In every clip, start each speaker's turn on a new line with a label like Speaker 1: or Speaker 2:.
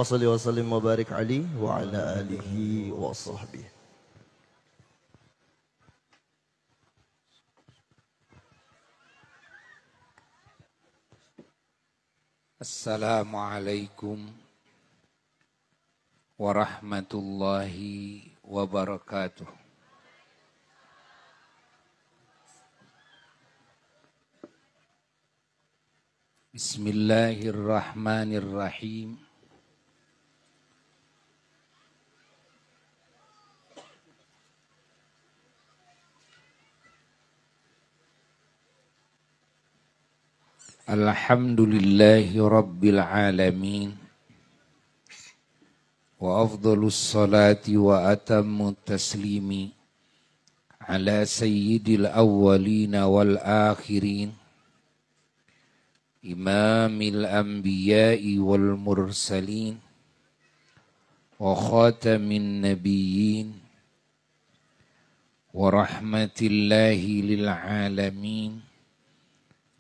Speaker 1: salli wa sallim wa barik alaihi wa ala alihi wa sahbihi.
Speaker 2: Assalamualaikum warahmatullahi wabarakatuh. Bismillahirrahmanirrahim. Alhamdulillahi rabbil alamin. Wa afdhalus salati wa atammu taslimi ala sayyidil awwalina wal akhirin imamil anbiya'i wal mursalin wa khatamin nabiyyin wa rahmatillahi lil alamin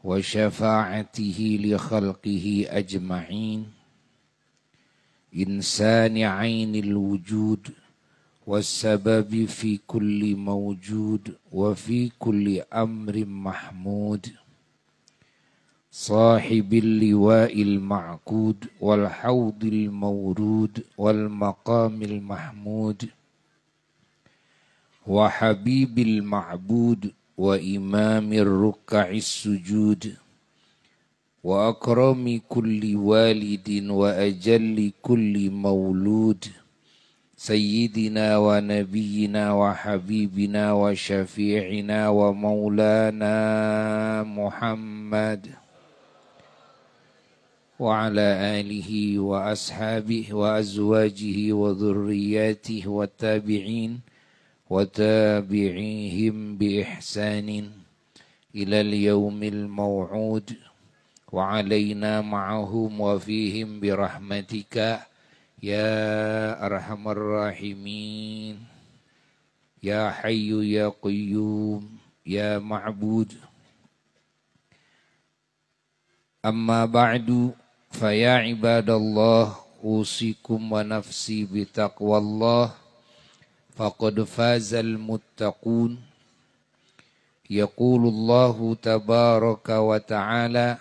Speaker 2: wa syafa'atihi li khalqihi ajma'in insani ainil wujud wassababi fi kulli mawjud wa fi kulli amrin mahmud sahibil liwa'il ma'qud wal hawdil mawrud wal maqamil mahmud wa habibil ma'bud wa imamir ruka'is sujud wa akrami kulli walidin wa ajalli kulli maulud sayyidina wa nabiyyina wa habibina wa syafi'ina wa maulana Muhammad wa ala alihi wa ashabihi wa azwajihi wa dhurriyyatihi wa tabi'in وتابعيهم بإحسان إلى اليوم الموعود وعلينا معهم وفيهم برحمتك يا أرحم الراحمين يا حي يا قيوم يا معبود أما بعد فيا عباد الله أوصيكم ونفسي بتقوى الله فقد فاز المتقون يقول الله تبارك وتعالى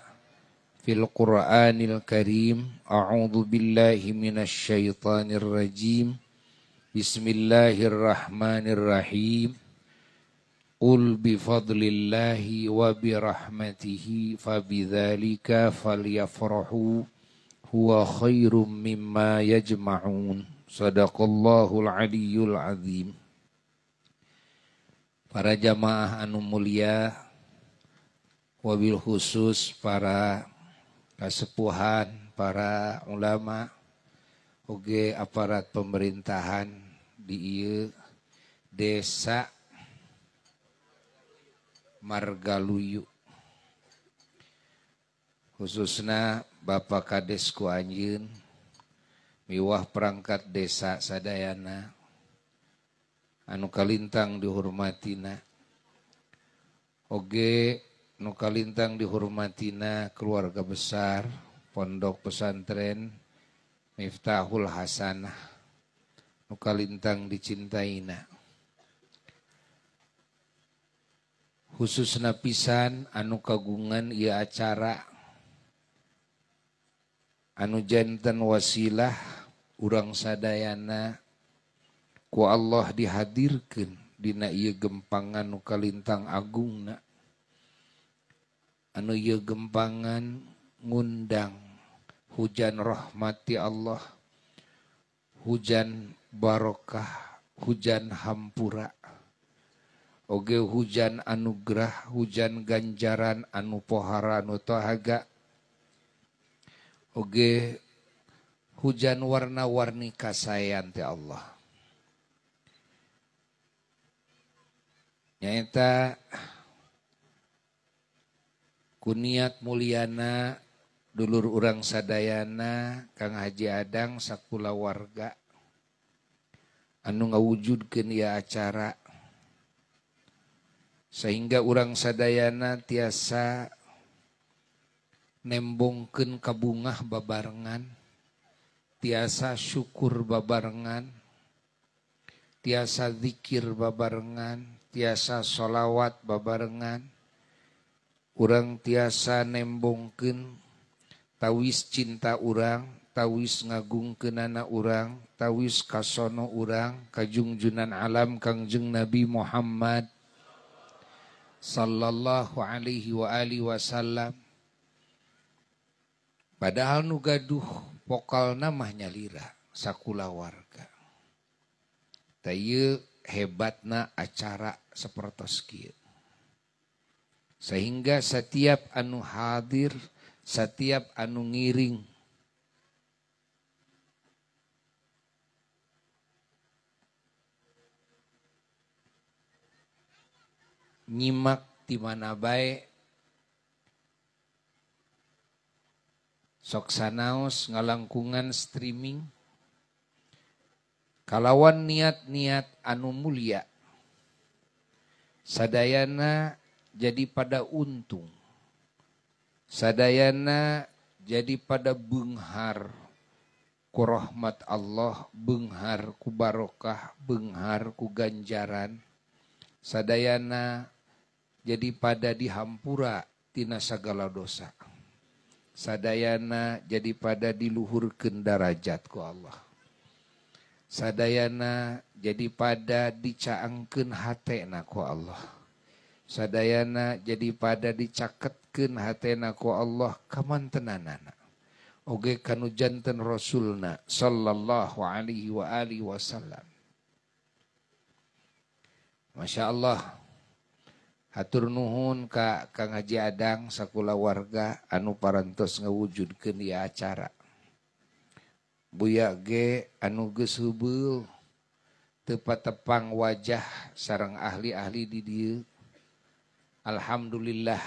Speaker 2: في القرآن الكريم أعوذ بالله من الشيطان الرجيم بسم الله الرحمن الرحيم قل بفضل الله وبرحمته فبذلك فليفرحوا هو خير مما يجمعون Sadaqallahul aliyyul azim. Para jamaah anu mulia, wabil khusus para kasepuhan, para ulama, oge aparat pemerintahan di ieu desa Margaluyu. Khususna Bapak Kades ku anjeun miwah perangkat desa sadayana anu kalintang dihormatina oge anu kalintang dihormatina keluarga besar Pondok Pesantren Miftahul Hasanah anu kalintang dicintaina khususna pisan anu kagungan ieu acara anu janten wasilah urang sadayana ku Allah dihadirkeun dina ieu gempangan nu kalintang agungna anu ieu gempangan ngundang hujan rahmati Allah hujan barokah hujan hampura oge hujan anugerah hujan ganjaran anu pohara anu tohaga oge hujan warna-warni kasayan ti Allah. Nyaeta kuniat mulyana dulur urang sadayana Kang Haji Adang sakula warga anu ngawujudkeun ieu acara sehingga urang sadayana tiasa nembongkeun kabungah babarengan tiasa syukur babarengan, tiasa zikir babarengan, tiasa sholawat babarengan, urang tiasa nembongkeun tawis cinta urang, tawis ngagungkeunana urang, tawis kasono urang ka junjunan alam Kangjeng Nabi Muhammad sallallahu alaihi wa alihi wasallam. Padahal nu gaduh pokalna mah nyalira sakulawarga. Teu hebatna acara sapertos kieu. Sehingga setiap anu hadir, setiap anu ngiring nyimak di mana bae sok sanaos ngalangkungan streaming kalawan niat-niat anu mulia sadayana jadi pada untung, sadayana jadi pada beunghar ku rahmat Allah, beunghar ku barokah, beunghar ku ganjaran, sadayana jadi pada dihampura tina sagala dosa, sadayana jadi pada diluhurkeun darajat ku Allah, sadayana jadi pada dicaangkeun hatena ku Allah, sadayana jadi pada dicaketkeun hatena ku Allah kamantenanana oge kanu janten Rasulna sallallahu alaihi wa alihi wasallam. Masya Allah, hatur nuhun ka Kang Haji Adang sakulawarga anu parantos ngawujudkeun ieu acara. Buya ge anu geus heubeul teu patepang wajah sareng ahli-ahli di dieu. Alhamdulillah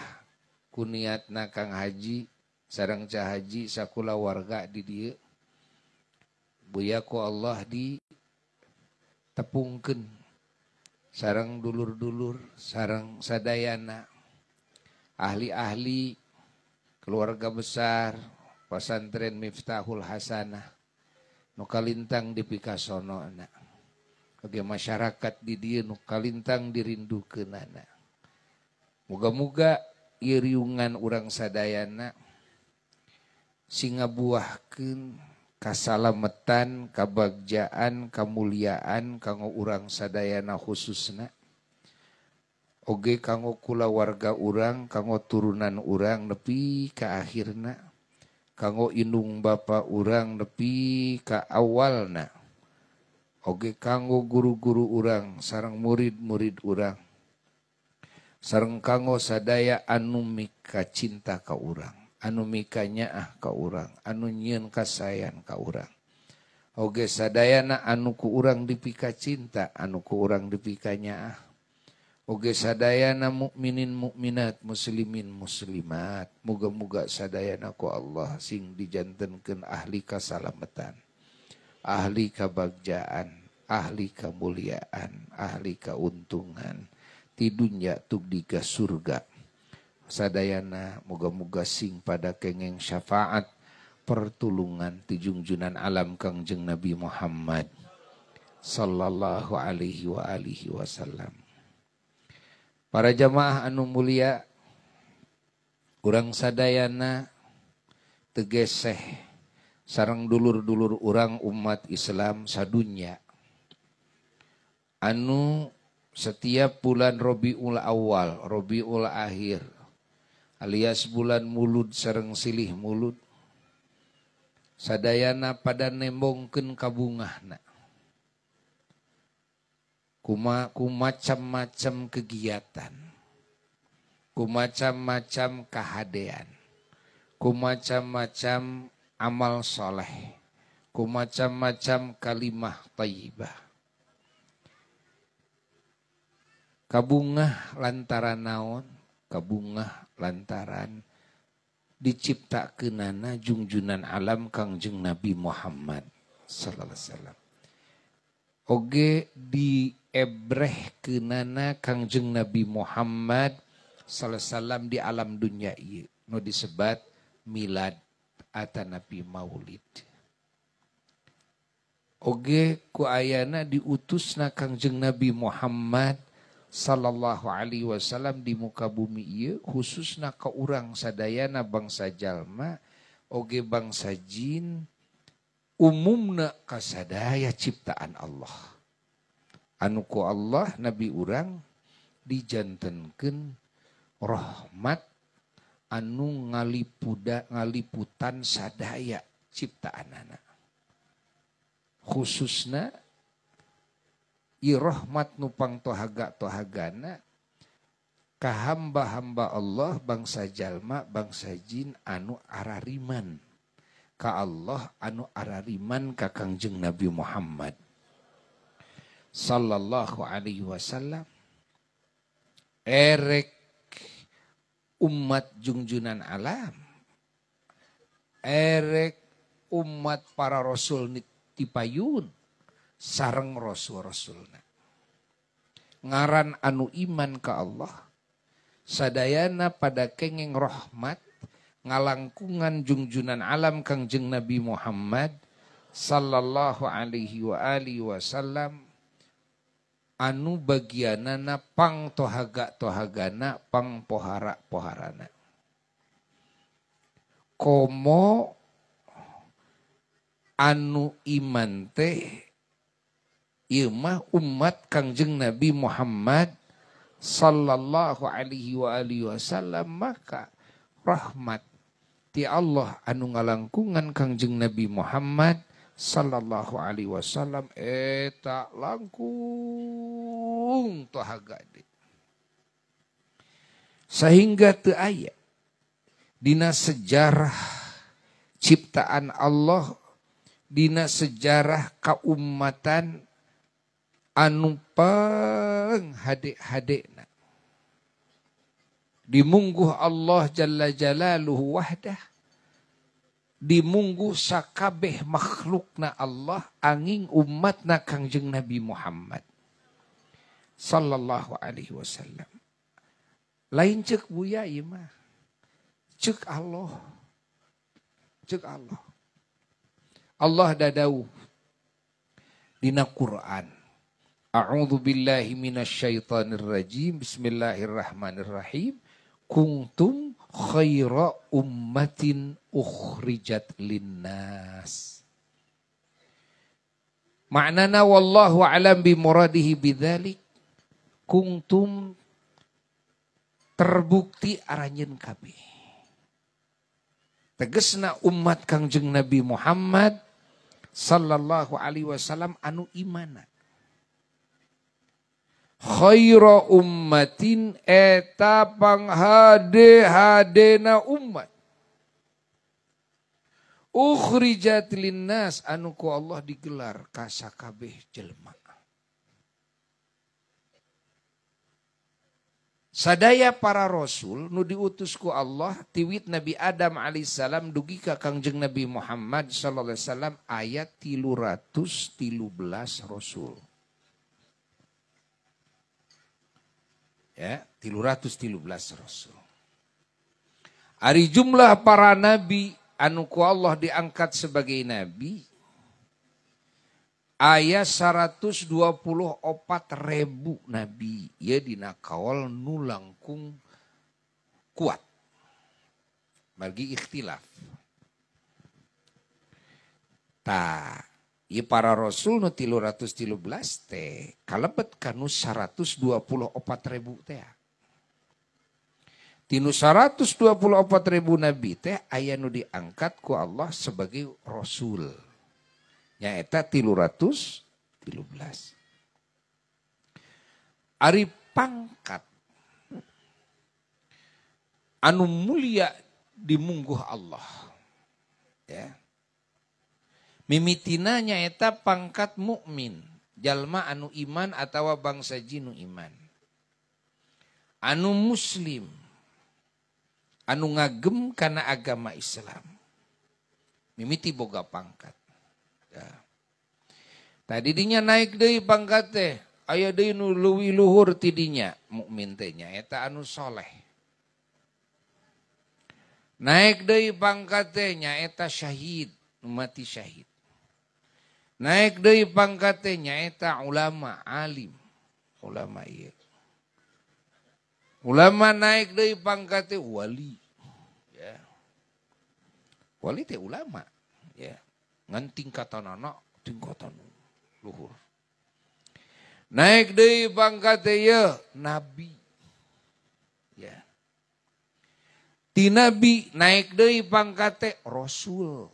Speaker 2: ku niatna Kang Haji sareng Cah Haji sakulawarga di dieu. Buya ku Allah ditepungkeun sareng dulur-dulur, sareng sadayana, ahli-ahli, keluarga besar, pesantren Miftahul Hasanah, nu kalintang di pikasonoana, oge masyarakat di dieu nu kalintang dirindukeunana. Muga-muga ieu riungan urang sadayana singabuahkeun kasalametan, kabagjaan, kamuliaan kanggo urang sadayana khususna. Oge kanggo kulawarga urang, kanggo turunan urang nepi ka akhirna, kanggo indung bapa urang nepi ka awalna. Oge kanggo guru-guru urang sareng murid-murid urang. Sareng kanggo sadaya anu mika cinta ka urang, anu mika nyaah ka urang, anu nyieun kasayan ka urang. Oge sadayana anu ku urang dipika cinta, anu ku urang dipika nyaah. Oge sadayana mukminin mukminat, muslimin muslimat, muga-muga sadayana ku Allah sing dijantenkeun ahli kasalamatan, ahli kabagjaan, ahli kamuliaan, ahli kauntungan ti dunya tug di ka surga. Sadayana moga-moga sing pada kengeng syafaat pertulungan ti junjunan alam Kangjeng Nabi Muhammad sallallahu alaihi wa alihi wasallam. Para jamaah anu mulia, urang sadayana tegeseh sareng dulur-dulur urang umat Islam sadunya anu setiap bulan Rabiul Awal, Rabiul Akhir alias bulan mulud sareng silih mulud sadayana pada nembongkeun kabungahna ku macam-macam kegiatan, ku macam-macam kahadean, ku macam-macam amal soleh, ku macam-macam kalimah thayyibah. Kabungah lantaran naon? Kabungah lantaran diciptakeunana junjunan alam Kangjeng Nabi Muhammad sallallahu alaihi wasallam. Oge diebrehkeunana Kangjeng Nabi Muhammad sallallahu alaihi wasallam di alam dunya ieu nu disebat milad atanapi maulid. Oge ku ayana diutusna Kangjeng Nabi Muhammad sallallahu alaihi wasallam di muka bumi ieu khususna ka urang sadayana bangsa jalma oge bangsa jin umumna ka sadaya ciptaan Allah. Anu ku Allah Nabi urang dijantenkeun rahmat anu ngaliputan sadaya ciptaanana. Khususna ieu rahmat nu pangtohaga-tohagana ka hamba-hamba Allah bangsa jalma bangsa jin anu arariman ka Allah anu arariman ka Kangjeng Nabi Muhammad sallallahu alaihi wasallam. Erek umat junjunan alam, erek umat para rasul tipayun sareng rasul-rasulna. Ngaran anu iman ka Allah sadayana pada kenging rahmat ngalangkungan junjunan alam Kangjeng Nabi Muhammad sallallahu alaihi wa alihi wasallam anu bagianana pang tohaga-tohagana pang pohara-poharana. Komo anu iman teh ieu mah umat Kangjeng Nabi Muhammad sallallahu alaihi wa alihi wasallam maka rahmat ti Allah anu ngalangkungan Kangjeng Nabi Muhammad sallallahu alaihi wasallam eta langkung tohaga de. Sehingga teu aya dina sejarah ciptaan Allah dina sejarah kaumatan anu penghade-hadena dimungguh Allah jalla jalaluhu wahdah dimungguh sakabeh makhlukna Allah angin umatna Kangjeng Nabi Muhammad sallallahu alaihi wasallam. Lain ceuk buya ieu mah ceuk Allah Allah dadauh dina Quran. A'udzu billahi minasyaitonir rajim. Bismillahirrahmanirrahim. Kuntum khaira ummatin ukhrijat linnas. Maknana wallahu alam bi muradihi bidzalik. Kuntum terbukti aranjeun kabeh. Tegesna umat Kangjeng Nabi Muhammad sallallahu alaihi wasallam anu imana. Khaira ummatin eta panghade-hadena umat. Ukhrijat linnas anu ku Allah digelar ka sakabeh jelema. Sadaya para rasul nu diutus ku Allah tiwit Nabi Adam alaihissalam dugi ka Kangjeng Nabi Muhammad sallallahu alaihi wasallam ayat 313 rasul. Ya, 313 rasul. Ari jumlah para nabi anu ku Allah diangkat sebagai nabi aya 124.000 nabi ya dina kaol nu langkung kuat. Margi ikhtilaf. Ieu para rasul nu 313 teh kalebet kanu 124.000 teh. Tinu 124.000 nabi teh aya nu diangkat ku Allah sebagai rasul. Nyaeta 313. Ari pangkat anu mulia dimungguh Allah. Ya. Mimitina nyaeta pangkat mukmin, jalma anu iman atawa bangsa jin nu iman. Anu muslim, anu ngagem kana agama Islam. Mimiti boga pangkat. Ya. Tadi dinya naik deui pangkat teh, aya deui nu leuwih luhur ti dinya mukmin teh nya eta anu soleh. Naik deui pangkat teh nya eta syahid, nu mati syahid. Naik deui pangkatnya nyaeta ulama alim. Ulama ieu. Ulama naik deui pangkatnya wali. Ya. Wali teh ulama. Ya. Ngan tingkatanana tingkatan luhur. Naik deui pangkatnya ieu nabi. Ya. Ti nabi naik deui pangkatnya rasul.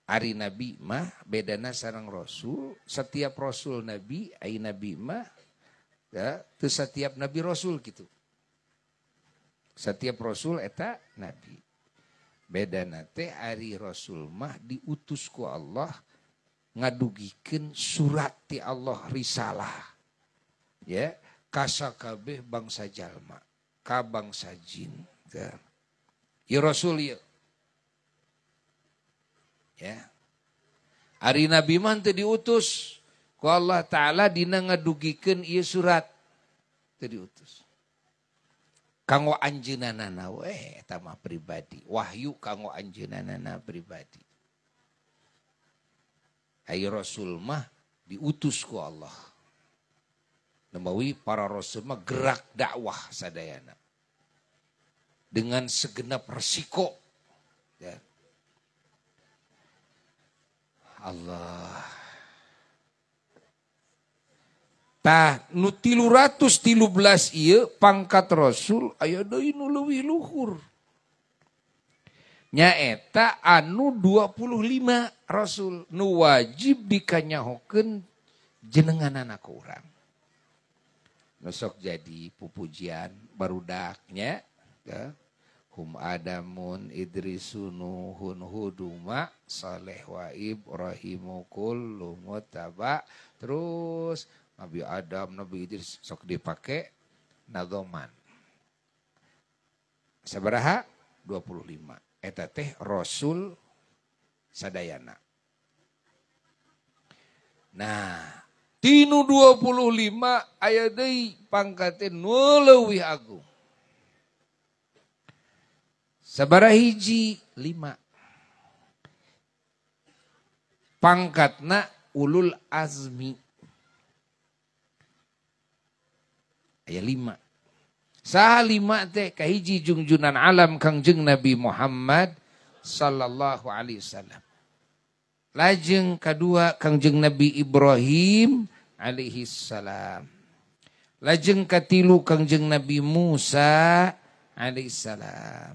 Speaker 2: Ari nabi mah bedana sareng rasul, setiap rasul nabi, ai nabi mah ya, teu setiap nabi rasul gitu. Setiap rasul eta nabi. Bedana teh ari rasul mah diutus ku Allah ngadugikeun surat ti Allah risalah. Ya, ka sakabeh bangsa jalma, ka bangsa jin. Ya, ya rasul ya. Ya. Ari nabi mah teu diutus ku Allah taala dina ngadugikeun ieu surat teu diutus. Kanggo anjeunana we eta mah pribadi. Wahyu kanggo anjeunana pribadi. Ai rasul mah diutus ku Allah. Namawi para rasul mah gerak dakwah sadayana. Dengan segenap resiko. Ya. Allah. Tah nu 313 ieu pangkat rasul aya deui nu leuwih luhur. Nyaeta anu 25 rasul nu wajib dikanyahokeun jenenganana ka urang. Nu sok jadi pupujian barudaknya ya. Hum Adamun Idrisun Nuhun Huduma Saleh wa Ibrahimu kullu muttaba. Terus Nabi Adam, Nabi Idris sok dipake nadoman. Sabaraha? 25. Eta teh Rasul sadayana. Nah, tinu 25 aya deui pangkate nu leuwih agung. Sabaraha hiji 5. Pangkatna ulul azmi. Aya 5. Saha 5 teh kahiji junjunan alam Kangjeng Nabi Muhammad sallallahu alaihi wasallam. Lajeng kadua Kangjeng Nabi Ibrahim alaihi salam. Lajeng katilu Kangjeng Nabi Musa alaihi salam.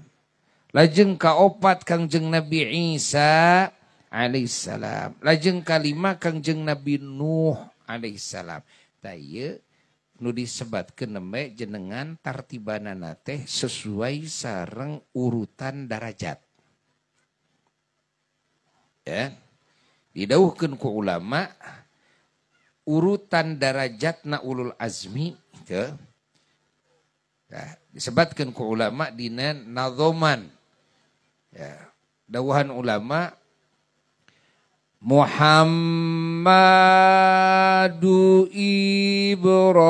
Speaker 2: Lajeng kaopat Kangjeng Nabi Isa alaihi salam. Lajeng kalima Kangjeng Nabi Nuh alaihi salam. Taya nu disebatkeun nembe jenengan tartibanana teh sesuai sareng urutan darajat. Ya. Didawuhkeun ku ulama urutan darajatna ulul azmi teh ya, disebatkeun ku ulama dina nadzoman. Ya, dawuhan ulama Muhammadu Ibrahimu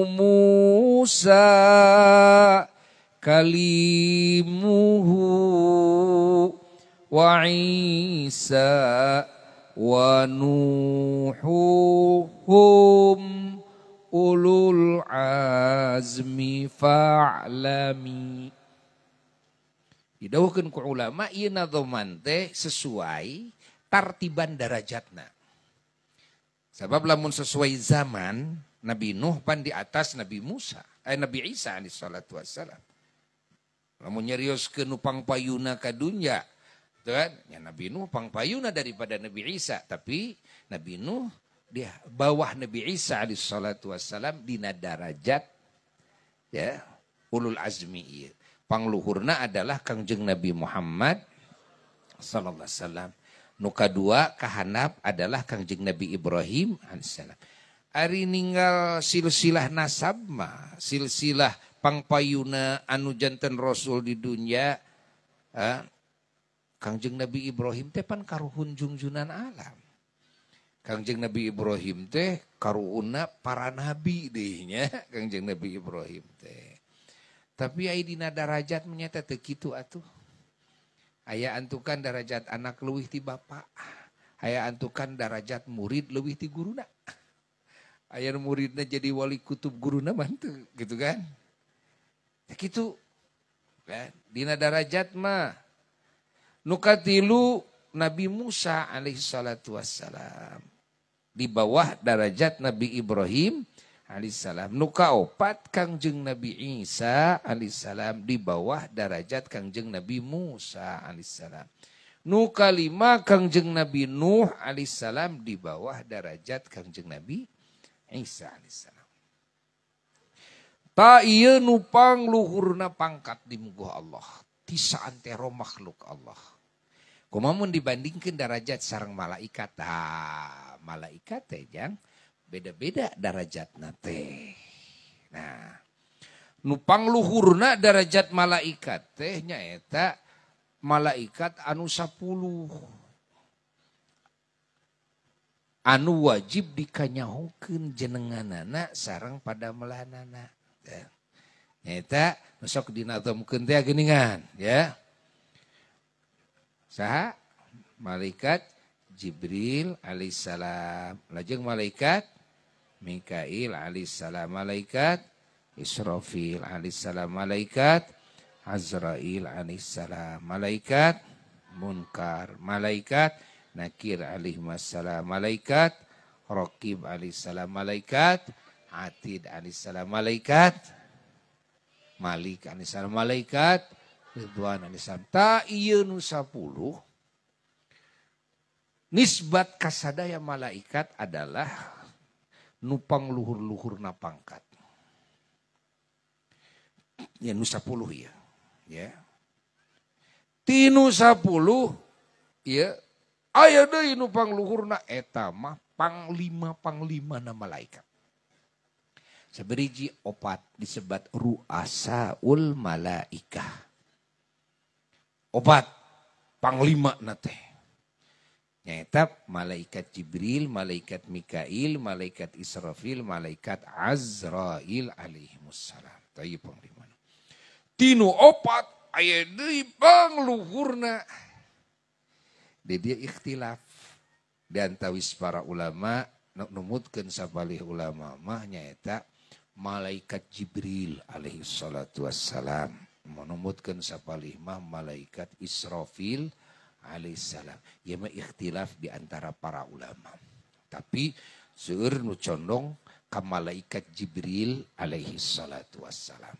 Speaker 2: Musa kalimuhu wa Isa wa Nuhuhum ulul azmi fa'lami. Didawuhkeun ku ulama ieu nadzoman teh sesuai tartiban darajatna. Sabab lamun sesuai zaman Nabi Nuh pan di atas Nabi Musa, Nabi Isa alaihi salatu wassalam. Lamun nyarioskeun nu pangpayuna ka dunya, kan? Ya Nabi Nuh pangpayuna daripada Nabi Isa, tapi Nabi Nuh dia bawah Nabi Isa alaihi salatu wassalam dina darajat ya ulul azmi ieu. Pangluhurna adalah Kangjeng Nabi Muhammad sallallahu alaihi wasallam. Nu kadua kahandap adalah Kangjeng Nabi Ibrahim alaihissalam. Ari ninggal silsilah nasab mah, silsilah pangpayuna anu janten rasul di dunya, Kangjeng Nabi Ibrahim teh pan karuhun junjunan alam. Kangjeng Nabi Ibrahim teh karuhunna para nabi deh nya, Kangjeng Nabi Ibrahim teh. Tapi ai dina darajat menyata teu kitu atuh. Aya antukan darajat anak leuwih ti bapa. Aya antukan darajat murid leuwih ti guruna. Aya muridna jadi wali kutub guruna mah teu gitu kan. Kitu. Kan? Dina darajat mah nu katilu Nabi Musa alaihi salatu wassalam di bawah darajat Nabi Ibrahim alaihissalam. Nu kaopat Kangjeng Nabi Isa alaihissalam di bawah darajat Kangjeng Nabi Musa alaihissalam. Nu kalima Kangjeng Nabi Nuh alaihissalam di bawah darajat Kangjeng Nabi Isa alaihissalam. Ta ieu nu pangluhurna pangkat di muguh Allah ti saantero makhluk Allah. Kumaha mun dibandingkeun darajat sareng malaikat. Malaikat teh jang beda-beda darajatna teh. Nah, nu pangluhurna darajat malaikat teh nyaeta malaikat anu 10. Anu wajib dikanyahokeun jenenganana sareng pada melanana. Nyaeta nu sok dinazamkeun teh geuningan ya. Saha? Malaikat Jibril alaihissalam. Lajeng malaikat Mikail alaihissalam. Malaikat Israfil alaihissalam. Malaikat Azrail alaihissalam. Malaikat Munkar. Malaikat Nakir alaihissalam. Malaikat Raqib alaihissalam. Malaikat Atid alaihissalam. Malaikat Malik alaihissalam. Malaikat Ridwan alaihissalam. Ta ieu nu 10 nisbat kasadaya malaikat adalah nupang luhur-luhurna pangkat. Ya nu 10 ya. Ya. Tinu 10 ya aya deui nu pangluhurna eta mah panglima-panglimana malaikat. Saberiji opat disebat ru'asaul malaikah. Opat panglima na teh. Nyaeta malaikat Jibril, malaikat Mikail, malaikat Israfil, malaikat Azrail alaihimussalam. Teu panglima. Tinu opat aya deui pangluhurna. Dia ikhtilaf di antawis para ulama numutkeun sapalih ulama mah nyaeta malaikat Jibril alaihi salatu wassalam. Menumutkeun sapalih mah malaikat Israfil alaihissalam. Ieu mah ikhtilaf di antara para ulama. Tapi seueur nu condong ka malaikat Jibril alaihi salatu wassalam.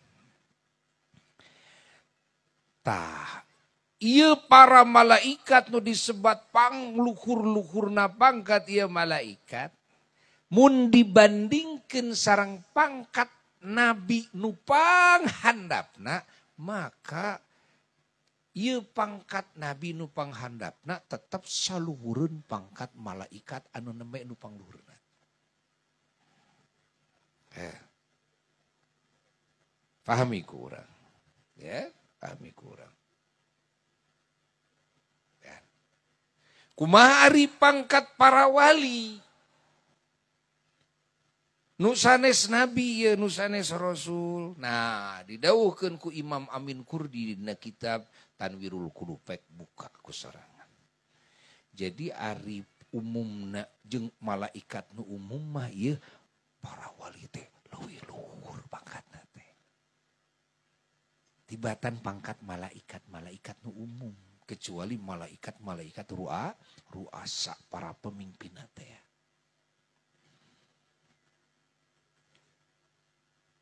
Speaker 2: Tah ieu para malaikat nu disebat pangluhur-luhurna pangkat ieu malaikat mun dibandingkeun sareng pangkat nabi nu panghandapna maka ieu pangkat nabi nu panghandapna tetep saluhureun pangkat malaikat anu neme nu pangluhurna. Pahami ku urang. Ya, pahami ku urang. Ya. Kumaha ari pangkat para wali? Nu sanes nabi ya, nu sanes rasul. Nah, didawuhkeun ku Imam Amin Kurdi dina kitab Tanwirul Qulubek buka ku sorangan. Jadi ari umumna jeung malaikat nu umum mah ieu para wali teh leuwih luhur pangkatna teh. Tibatan pangkat malaikat nu umum kecuali malaikat ruasa para pemimpinna teh.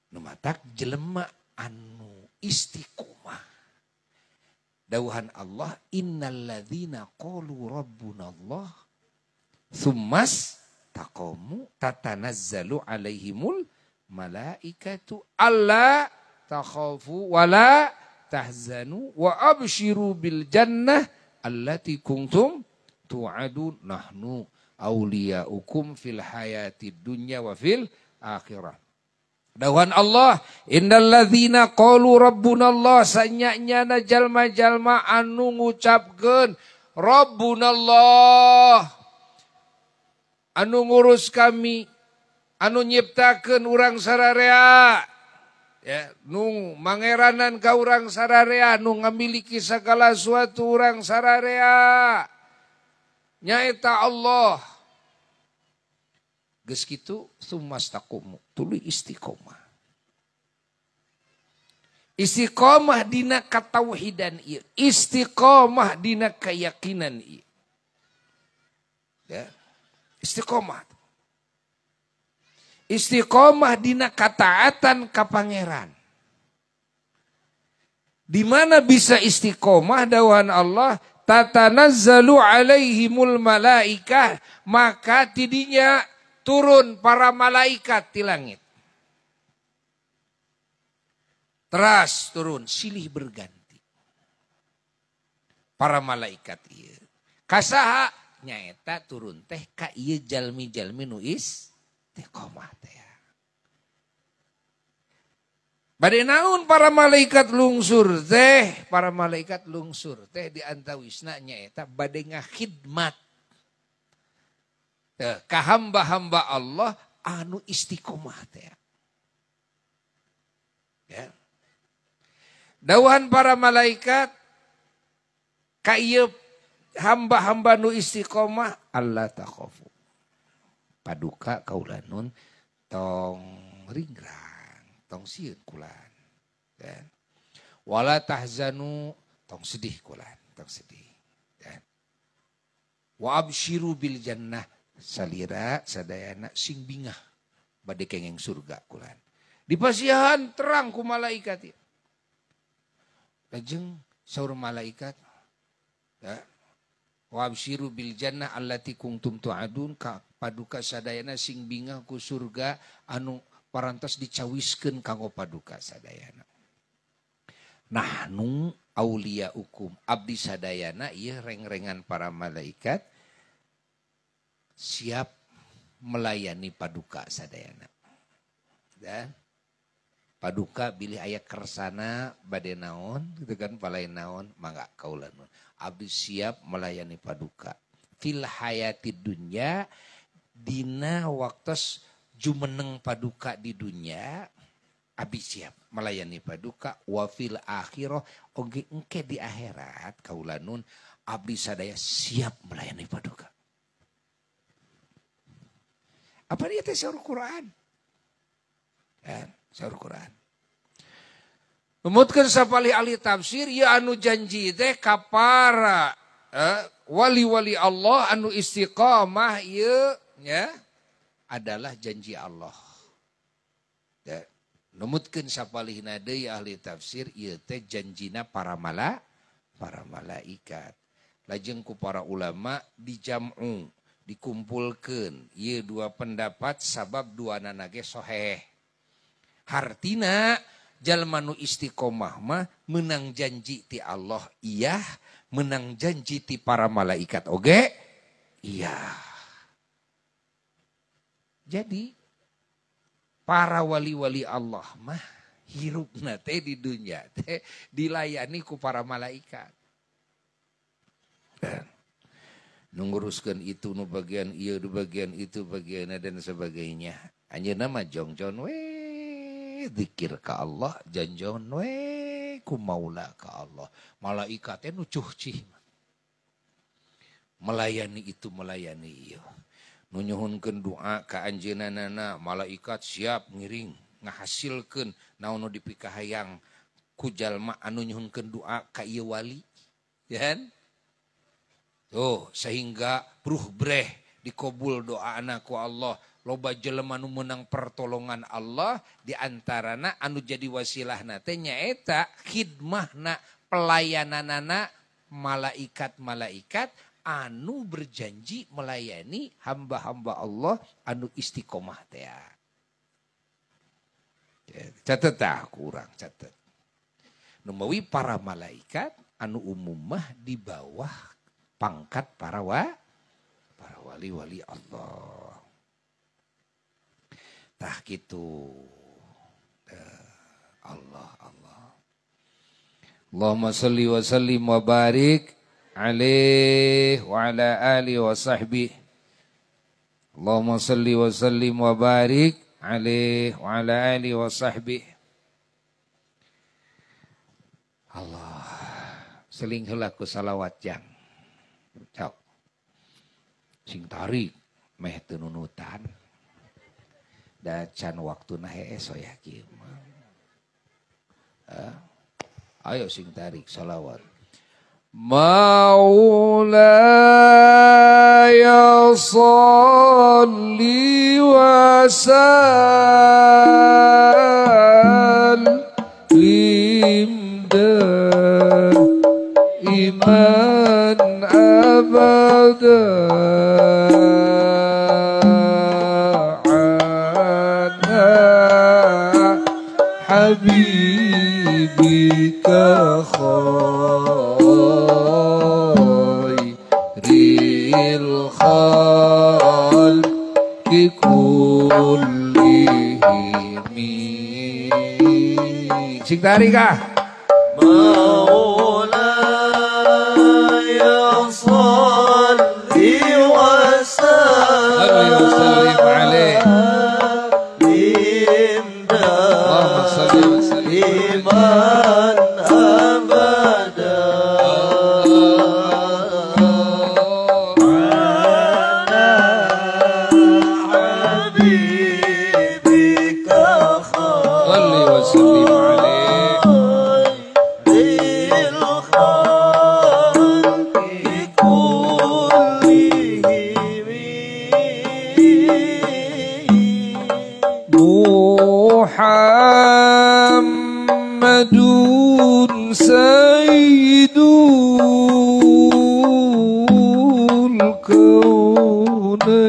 Speaker 2: Numatak jelema anu istiqomah. Dawuhan Allah, innalladzina qalu rabbunallah tsummas taqamu tatanazzalu alaihimul malaikatu alla takhafu wala tahzanu wa abshiru bil jannah allati kuntum tu'adun nahnu awliyaukum fil hayatid dunya wa fil akhirah. Dawuhan Allah, innalladzina qalu rabbunallah sanyanyana jalma-jalma anu ngucapkeun rabbunallah anu ngurus kami, anu nyiptakeun urang sararea. ya, nu mangeranan ka urang sararea, nu ngamiliki segala sesuatu urang sararea, nyaeta Allah. Geus kitu summastaqumu, tuluy istiqomah. Istiqomah dina katauhidan ieu, istiqomah dina keyakinan ieu. Ya. Istiqomah. Istiqomah dina kataatan ka pangeran. Di mana bisa istiqomah dawan Allah, tatanazzalu alaihimul malaikah, maka tidinya turun para malaikat di langit. Teras turun, silih berganti. Para malaikat ieu. Kasaha nyaeta turun teh ka ieu jalmi-jalmi nu istiqomah teh. Bade naon para malaikat lungsur teh? Para malaikat lungsur teh di antawisna nyaeta bade ngakhidmat ka hamba-hamba Allah anu istiqomah teh. Ya. Dawuhan para malaikat ka ieu hamba-hamba nu istiqomah, Allah takhafu. Paduka kaulanun tong ringrang, tong sieun kulan. Ya. Wala tahzanu, tong sedih kulan, tong sedih. Ya. Wa absyiru bil jannah, salira sadayana sing bingah bade kengeng surga kulan. Di pasiahan terang ku malaikat. Lajeng saur malaikat, ya, wa absyiru bil jannah allati kuntum tu'adun, ka paduka sadayana sing bingah ku surga anu parantos dicawiskeun kanggo paduka sadayana. Nahnu auliyaukum, abdi sadayana ieu reng-rengan para malaikat siap melayani paduka sadayana. Dan paduka bilih aya kersana bade naon gitu kan, palain naon mangga kaulan abdi siap melayani paduka fil hayati dunya, dina waktos jumeneng paduka di dunya abdi siap melayani paduka, wa fil akhirah oge engke di akhirat kaulanun abdi sadaya siap melayani paduka. Apa dia teh saur Quran? Ya, saur Quran. Numutkeun sapalih ahli tafsir, ya anu janji teh ka para wali-wali Allah anu istiqamah ieu ya adalah janji Allah. Ya. Numutkeun sapalihna deui ahli tafsir, ieu teh janjina para malaikat. Lajeng ku para ulama dijam'u, dikumpulkeun ieu dua pendapat sabab duana nage soheh. Hartina jalma nu istiqomah mah menang janji ti Allah iya, menang janji ti para malaikat oge iya. Jadi para wali-wali Allah mah hirupna teh di dunia teh dilayani ku para malaikat. Nunguruskeun itu nu bagian ieu, nu bagian itu, bagian dan sebagainya. Anjeunna mah jongjon we zikir ka Allah, janjon we ku maula ka Allah. Malaikatnya nu cuhcih. Melayani itu, melayani ieu. Nu nyuhunkeun doa ka anjeunana, malaikat siap ngiring ngahasilkeun naon nu dipikahayang ku jalma anu nyuhunkeun doa ka ieu wali. Ya kan? Tuh, sehingga bruh breh dikabul doana ku Allah. Loba jelema anu menang pertolongan Allah, di antarana anu jadi wasilahna teh nyaeta khidmahna, pelayananana malaikat-malaikat anu berjanji melayani hamba-hamba Allah anu istiqomah teh. Catet tah kurang catet. Numawi para malaikat anu umum mah di bawah pangkat para wali-wali Allah. Tah gitu. Allah. Allahumma salli wa sallim wa barik alaihi wa ala alihi wa sahbihi. Allahumma salli wa sallim wa barik alaihi wa ala alihi wa sahbihi. Allah seling heula ku salawat jang. Cok. Sing tarik meh teu nunutan. Da can waktuna hee soya kieu mah. Ayo sing tarik salawat. Maulaya salli wa sallim daiman abada ala habibika khairil khalqi kullihim. Sing tarik ah. Maulaya salli wa sallim alaihi. Allahumma salli wa sallim abada ala habibika salli wa sallim alaihi. Muhammadun sayyidul kaunaini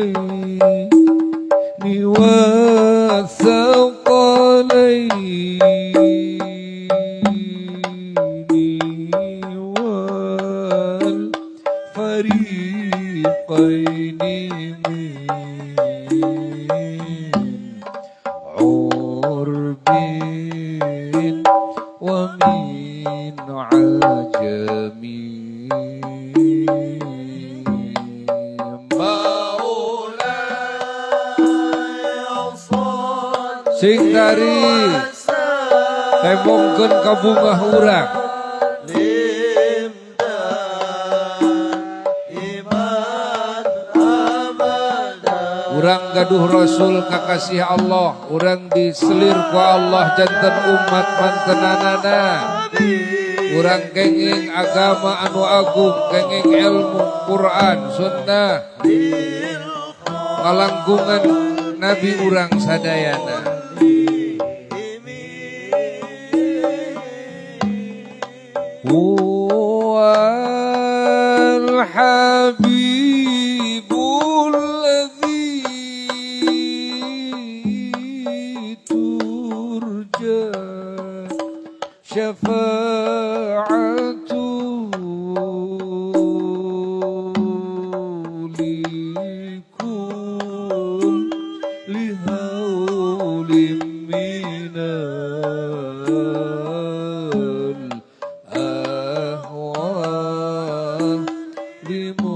Speaker 2: wa thaqalaini wal fariqaini عربين ومن عجمين مولاي صل sing dari tembongkeun ka bungah urang urang gaduh Rasul kakasih Allah, urang diselir ku Allah janten umat mantenanana. Urang kenging agama anu agung, kenging ilmu Quran, sunnah, ngalangkungan Nabi urang sadayana. Wal habibul syafa'atu likum lihaulim minal ahwa limuqtahimin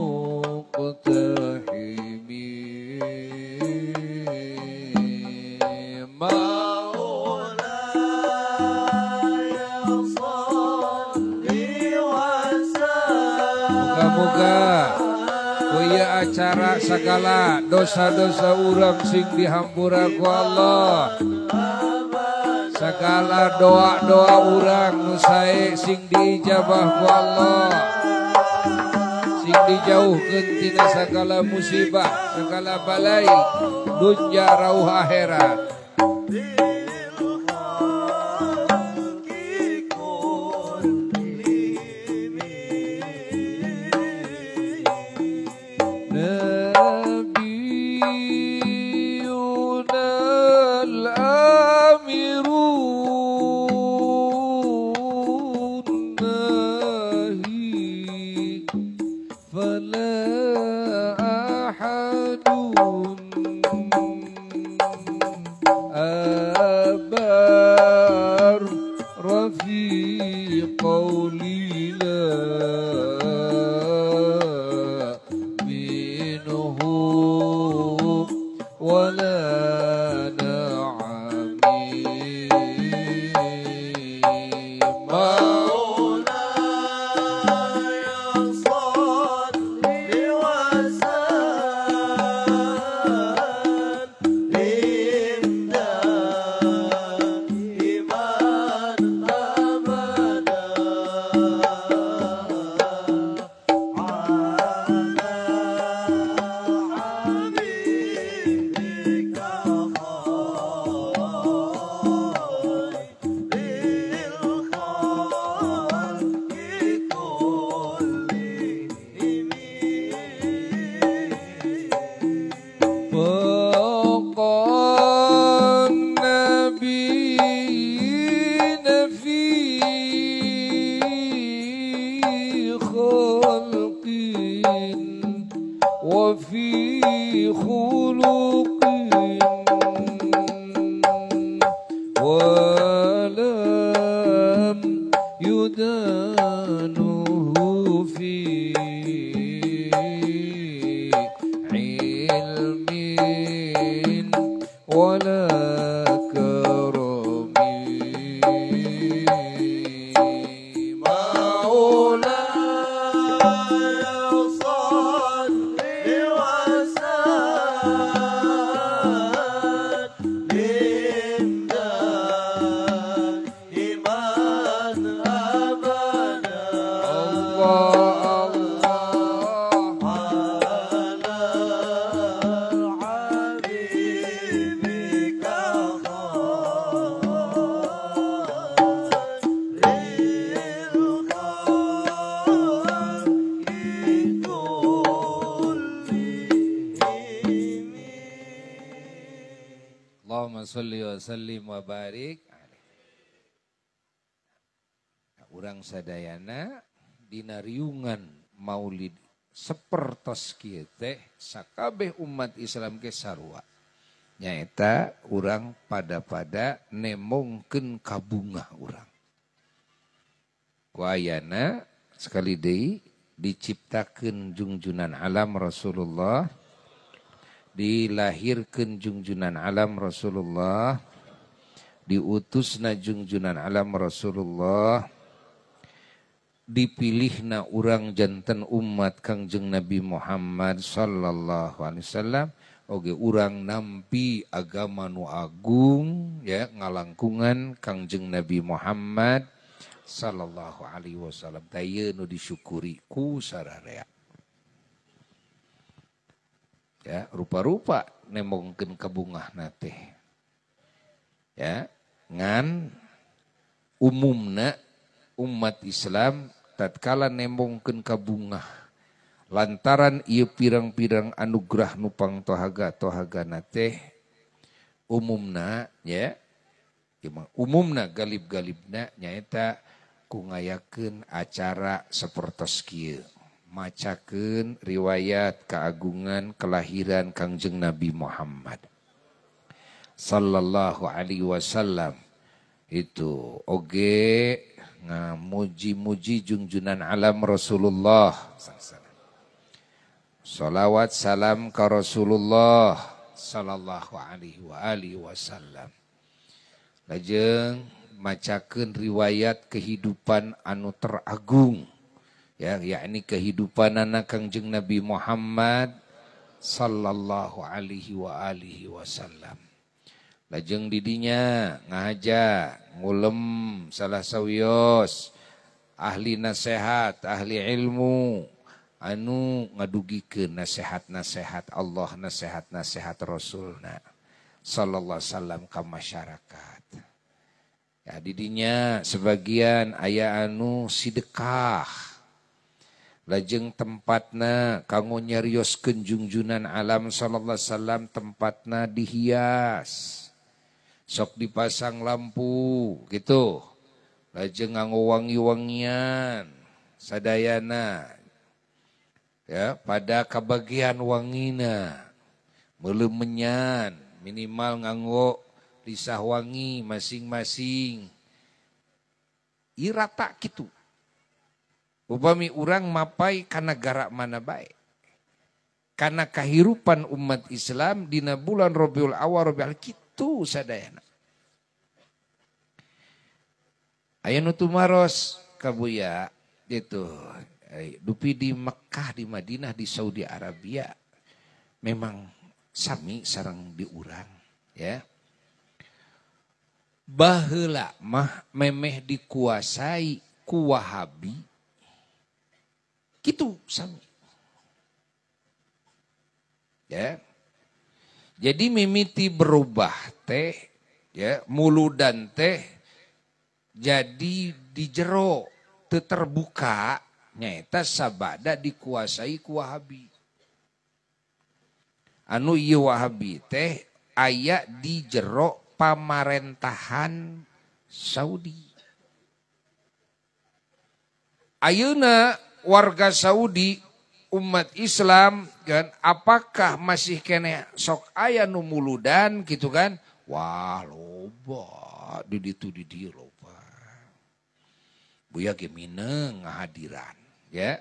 Speaker 2: acara segala dosa-dosa urang sing dihampura ku Allah, segala doa-doa urang nu sae sing diijabah ku Allah, sing dijauhkeun tina segala musibah, segala balai dunya rauh akhirat. sholli wa sallim wa barik. Urang sadayana dina riungan maulid sapertos kieu teh sakabeh umat Islam ge sarua. Nyaeta urang pada nemongkeun kabungah urang. Ku ayana sekali deui diciptakeun junjunan alam Rasulullah, dilahirkeun junjunan alam Rasulullah, diutusna junjunan alam Rasulullah, dipilihna urang janten umat Kangjeng Nabi Muhammad sallallahu alaihi wasallam oge urang nampi agama nu agung ya ngalangkungan Kangjeng Nabi Muhammad sallallahu alaihi wasallam. Taya nu disyukuri ku sararea. Ya, rupa-rupa nemongkeun kabungahna teh. Ya, ngan umumna umat Islam tatkala nemongkeun kabungah lantaran ieu pirang-pirang anugerah nu pangtohaga-tohagana teh umumna ya umumna galib-galibna nyaeta kungayakeun acara sapertos kieu macakeun riwayat keagungan kelahiran Kangjeng Nabi Muhammad sallallahu alaihi wasallam itu oge ngamuji-muji junjunan alam Rasulullah. Salawat salam ka Rasulullah sallallahu alaihi wasallam. Lajeng macakeun riwayat kehidupan anu teragung ya yakni kehidupan anak Kangjeng Nabi Muhammad sallallahu alaihi wasallam. Lajeng didinya ngahaja ngulem salah sawios ahli nasihat, ahli ilmu anu ngadugikeun nasihat-nasihat Allah, nasihat-nasihat Rasulna sallallahu alaihi wasallam ka masyarakat. Ya didinya sebagian aya anu sidekah. Lajeng tempatna kanggo nyarioskeun junjunan alam sallallahu alaihi wasallam tempatna dihias. Sok dipasang lampu gitu. Lajeng nganggo wangi-wangian sadayana. Ya, pada kabagian wangina meulemenyan minimal nganggo lisah wangi masing-masing. Irata kitu. Upami urang mapai kana gara mana bae. Kana kahirupan umat Islam dina bulan Rabiul Awal Rabiul kitu sadayana. Aya nu tumaros kabuya itu dupi di Mekkah, di Madinah, di Saudi Arabia memang sami sareng di urang ya. Baheula mah memeh dikuasai ku Wahabi kitu sami. Ya. Jadi mimiti berubah teh ya, muludan teh jadi di jero teu terbuka nyaeta sabada dikuasai ku Wahabi. Anu ieu Wahabi teh aya di jero pamarentahan Saudi. Ayeuna warga Saudi umat Islam kan apakah masih kene sok aya nu muludan gitu kan? Wah loba di ditu di dieu loba. Buya ge mineng ngahadiran ya.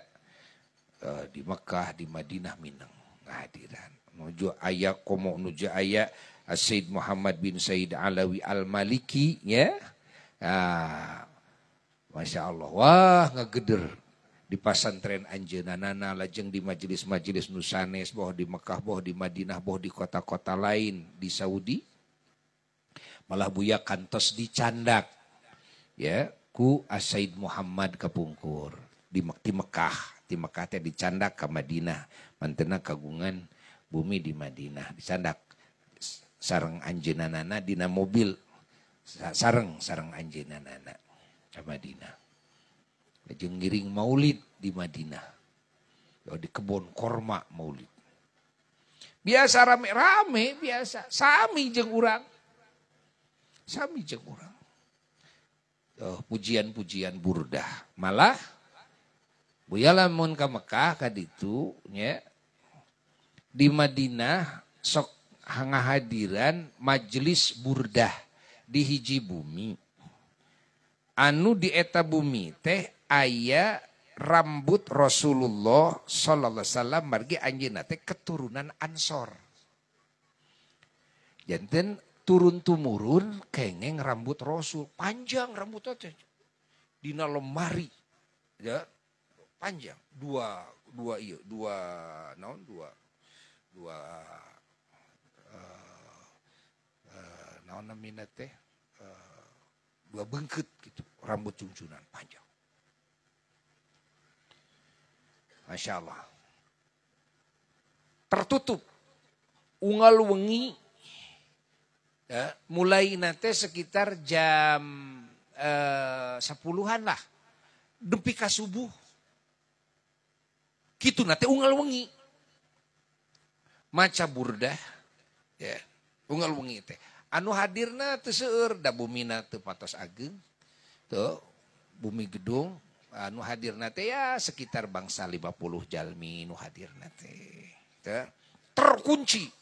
Speaker 2: Di Mekah, di Madinah mineng ngahadiran. Nuju aya komo nuju aya Said Muhammad bin Said Alawi Al-Maliki ya. Masya Allah wah ngageder di pasantren anjeunanana lajeng di majelis-majelis nusanes boh di Mekah boh di Madinah boh di kota-kota lain di Saudi. Malah buya kantos dicandak ya ku Said Muhammad kapungkur di Mekah teh dicandak ke Madinah mantena kagungan bumi di Madinah dicandak sareng anjeunanana dina mobil sareng anjeunanana ke Madinah. Lajeng ngiring maulid di Madinah. Di kebun korma maulid. Biasa rame-rame biasa sami jeung urang. Sami jeung urang. Pujian-pujian burdah. Malah buya lamun ka Mekah kaditu nya di Madinah sok ngahadiran majelis burdah di hiji bumi. Anu di eta bumi teh aya rambut Rasulullah sallallahu alaihi wasallam margi anjeunna teh keturunan Ansor. Janten turun tumurun kengeng rambut Rasul, panjang rambutnya teh. Dina lemari. Ya, panjang. Dua naon namina teh? Dua bengket gitu, rambut junjunan panjang. Masya Allah. Tertutup. Unggal wengi. Ya, mulai nanti sekitar jam 10-an lah. Dempi ka subuh. Gitu nanti unggal wengi. Maca burdah. Ya, unggal wengi teh. Anu hadirna teu seueur da bumina teu patos ageng. Tuh, bumi gedung. Anu hadirna teh ya sekitar bangsa 50 jalmi nu hadirna teh. Terkunci.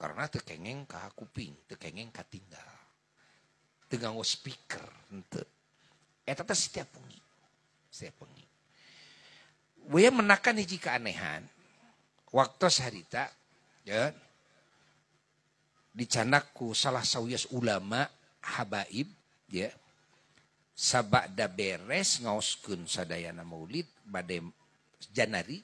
Speaker 2: Karena tekengeng ka kuping, tekengeng ka tinggal. Teu nganggo speaker henteu. Eta teh setiap wengi. Setiap wengi. Buya menakan hiji keanehan. Waktu sarita ya dicanak ku salah sawias ulama habaib ya. Sabada beres ngaoskeun sadayana maulid bade Janari.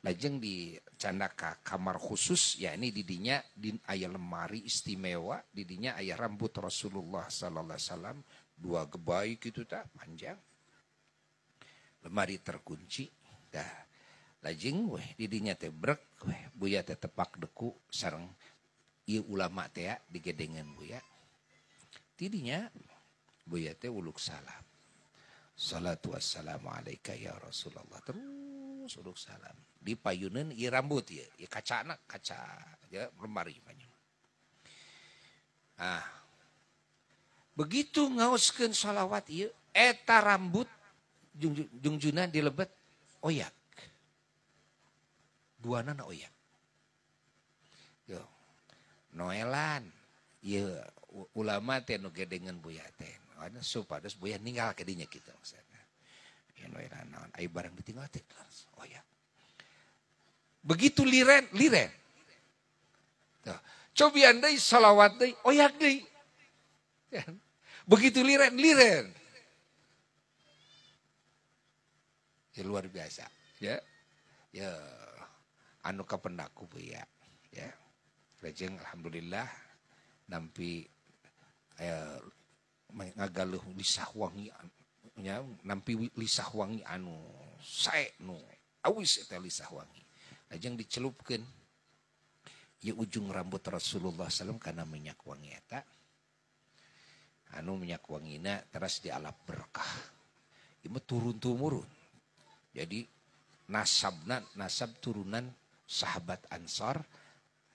Speaker 2: Lajeng dicandak ka kamar khusus, ya ini didinya aya lemari istimewa, didinya aya rambut Rasulullah sallallahu alaihi wasallam, dua gebay gitu tak panjang. Lemari terkunci. Dah. Lajeng didinya teh brek buya teh tepak deku sareng ieu ulama teh digedengan buya. Tidinya buya teh uluk salam. Salatu wassalamu alaika ya Rasulullah. Terus uluk salam. Di payuneun ieu rambut ya, kacana kaca ya lemari panjang. Ah. Begitu ngaoskeun shalawat ieu, eta rambut jungjuna dilebet oyak. Duanana oyak. Yo. Noelan ieu ulama teh nu gedengan buya teh. Ana supados buya ninggal ka dinya kitu maksudna. Ya noelan naon aya barang ditinggal teh oyak. Begitu liren. Tuh. Cobi andai salawat deui, oyak deui. Begitu liren. Ya luar biasa, ya. Ya anu kapendaku buya, ya. Lajeng alhamdulillah nampi ngagaluh lisah wangi nya nampi lisah wangi anu sae nu awis eta lisah wangi. Lajeng dicelupkeun ieu ujung rambut Rasulullah SAW kana minyak wangi eta. Anu minyak wangina teras dialap berkah. Ieu turun-tumurun. Jadi nasab turunan sahabat Ansar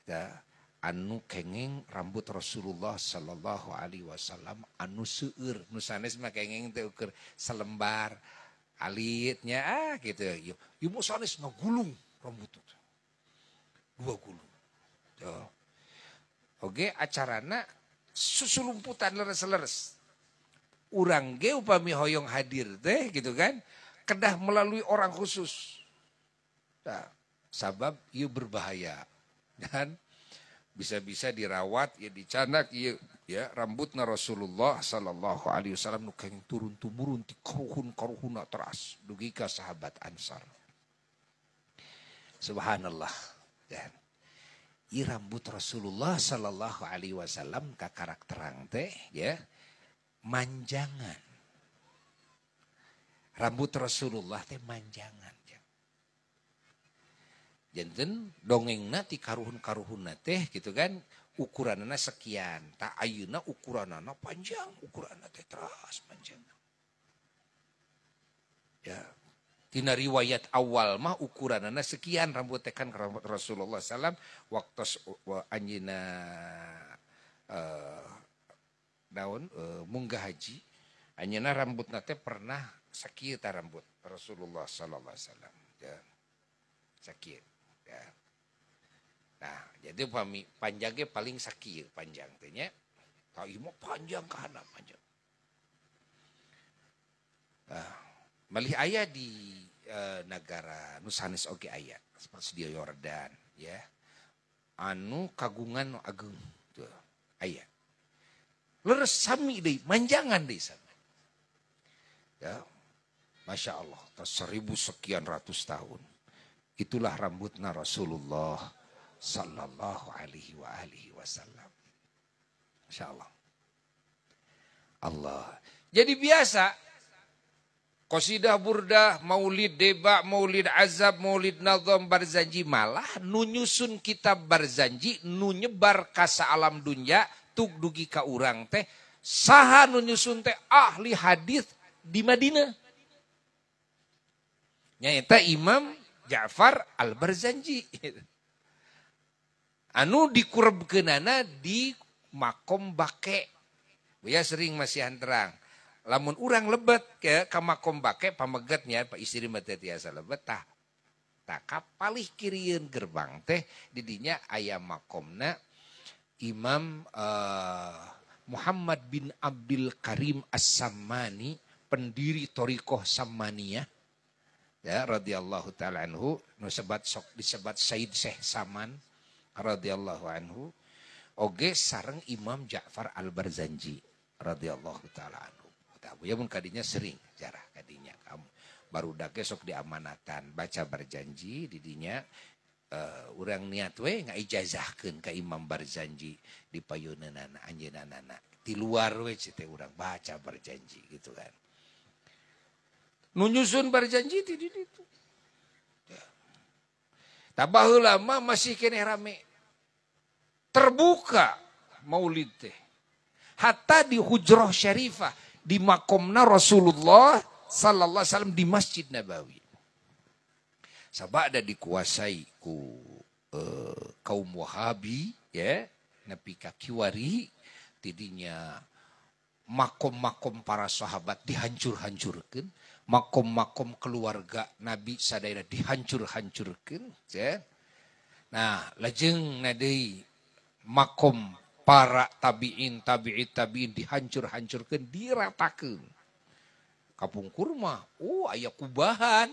Speaker 2: ya, anu kengeng rambut Rasulullah sallallahu alaihi wasallam anu seueur nu sanes mah kengeng teh ukur selembar alitnya gitu. Ieu mah sanes ngagulung rambut itu. 2 gulung. Tuh. Oke, acarana susulumputan leres-leres. Urang ge upami hoyong hadir teh gitu kan, kedah melalui orang khusus. Nah, sabab ieu berbahaya. Dan bisa-bisa dirawat ya dicanak ieu ya rambutna Rasulullah sallallahu alaihi wasallam nu kenging turun tumurun ti karuhun-karuhuna teras dugi ka sahabat Ansar. Subhanallah. Dan i rambut Rasulullah sallallahu alaihi wasallam ka karakterang teh ya manjangan. Rambut Rasulullah teh manjangan. Janten dongengna ti karuhun-karuhunna teh gitu kan ukuranana sekian. Ta ayeuna ukuranana panjang, ukuranna teh teras panjang. Ya. Tina riwayat awal mah ukuranana sekian rambut tekan rambut Rasulullah SAW waktu anjeuna naon munggah haji anjeunna rambutna teh pernah sakieu ta rambut Rasulullah sallallahu alaihi wasallam ya sakieu ya. Nah jadi panjangnya paling sakieu panjang teh nya tah ieu mah panjang kana panjang. Malih aya di negara nu sanes oge aya seperti di Yordan ya anu kagungan nu ageung tuh aya leres sami deui manjangan deui sami ya Masya Allah 1000 sekian ratus tahun itulah rambutna Rasulullah sallallahu alaihi wasallam. Masya Allah jadi biasa qasidah burdah, maulid deba, maulid azab, maulid nazam barzanji malah nu nyusun kitab barzanji nu nyebar ka alam dunya tug dugi ka urang teh saha nu nyusun teh ahli hadis di Madinah. Nyaeta Imam Ja'far Al-Barzanji. Anu dikurebkeunana di Makom Bake. Buya sering masihan terang. Lamun urang lebet ke makom bake pamegetnya pak istri mah teh tiasa lebet tah kapalih kirieun gerbang teh didinya aya makomna Imam Muhammad bin Abdul Karim As-Sammani pendiri Thariqah Sammaniyah ya radhiyallahu taala anhu nu disebat Said Syekh Saman radhiyallahu anhu oge sareng Imam Ja'far Al-Barzanji radhiyallahu taala anhu. Ya mun kadinya sering jarah kadinya kamu baru dake sok diamanatan baca berjanji didinya urang niat we ngaijazahkeun ka Imam Barzanji di payuneunana anjeunana di luar we teh urang baca berjanji gitu kan nu nyusun berjanji di ditu ya. Tabah heula mah masih kene rame terbuka maulid teh hatta di hujrah syarifah di makomna Rasulullah sallallahu alaihi wasallam di Masjid Nabawi. Sabada dikuasai ku kaum Wahabi ya, nepi ka Kiwari tidinya makom-makom para sahabat dihancur-hancurkeun, makom-makom keluarga Nabi sadaya dihancur-hancurkeun ya. Nah, lajeng na deui makom para tabi'in dihancur-hancurkeun diratakeun. Kapungkur mah aya kubahan.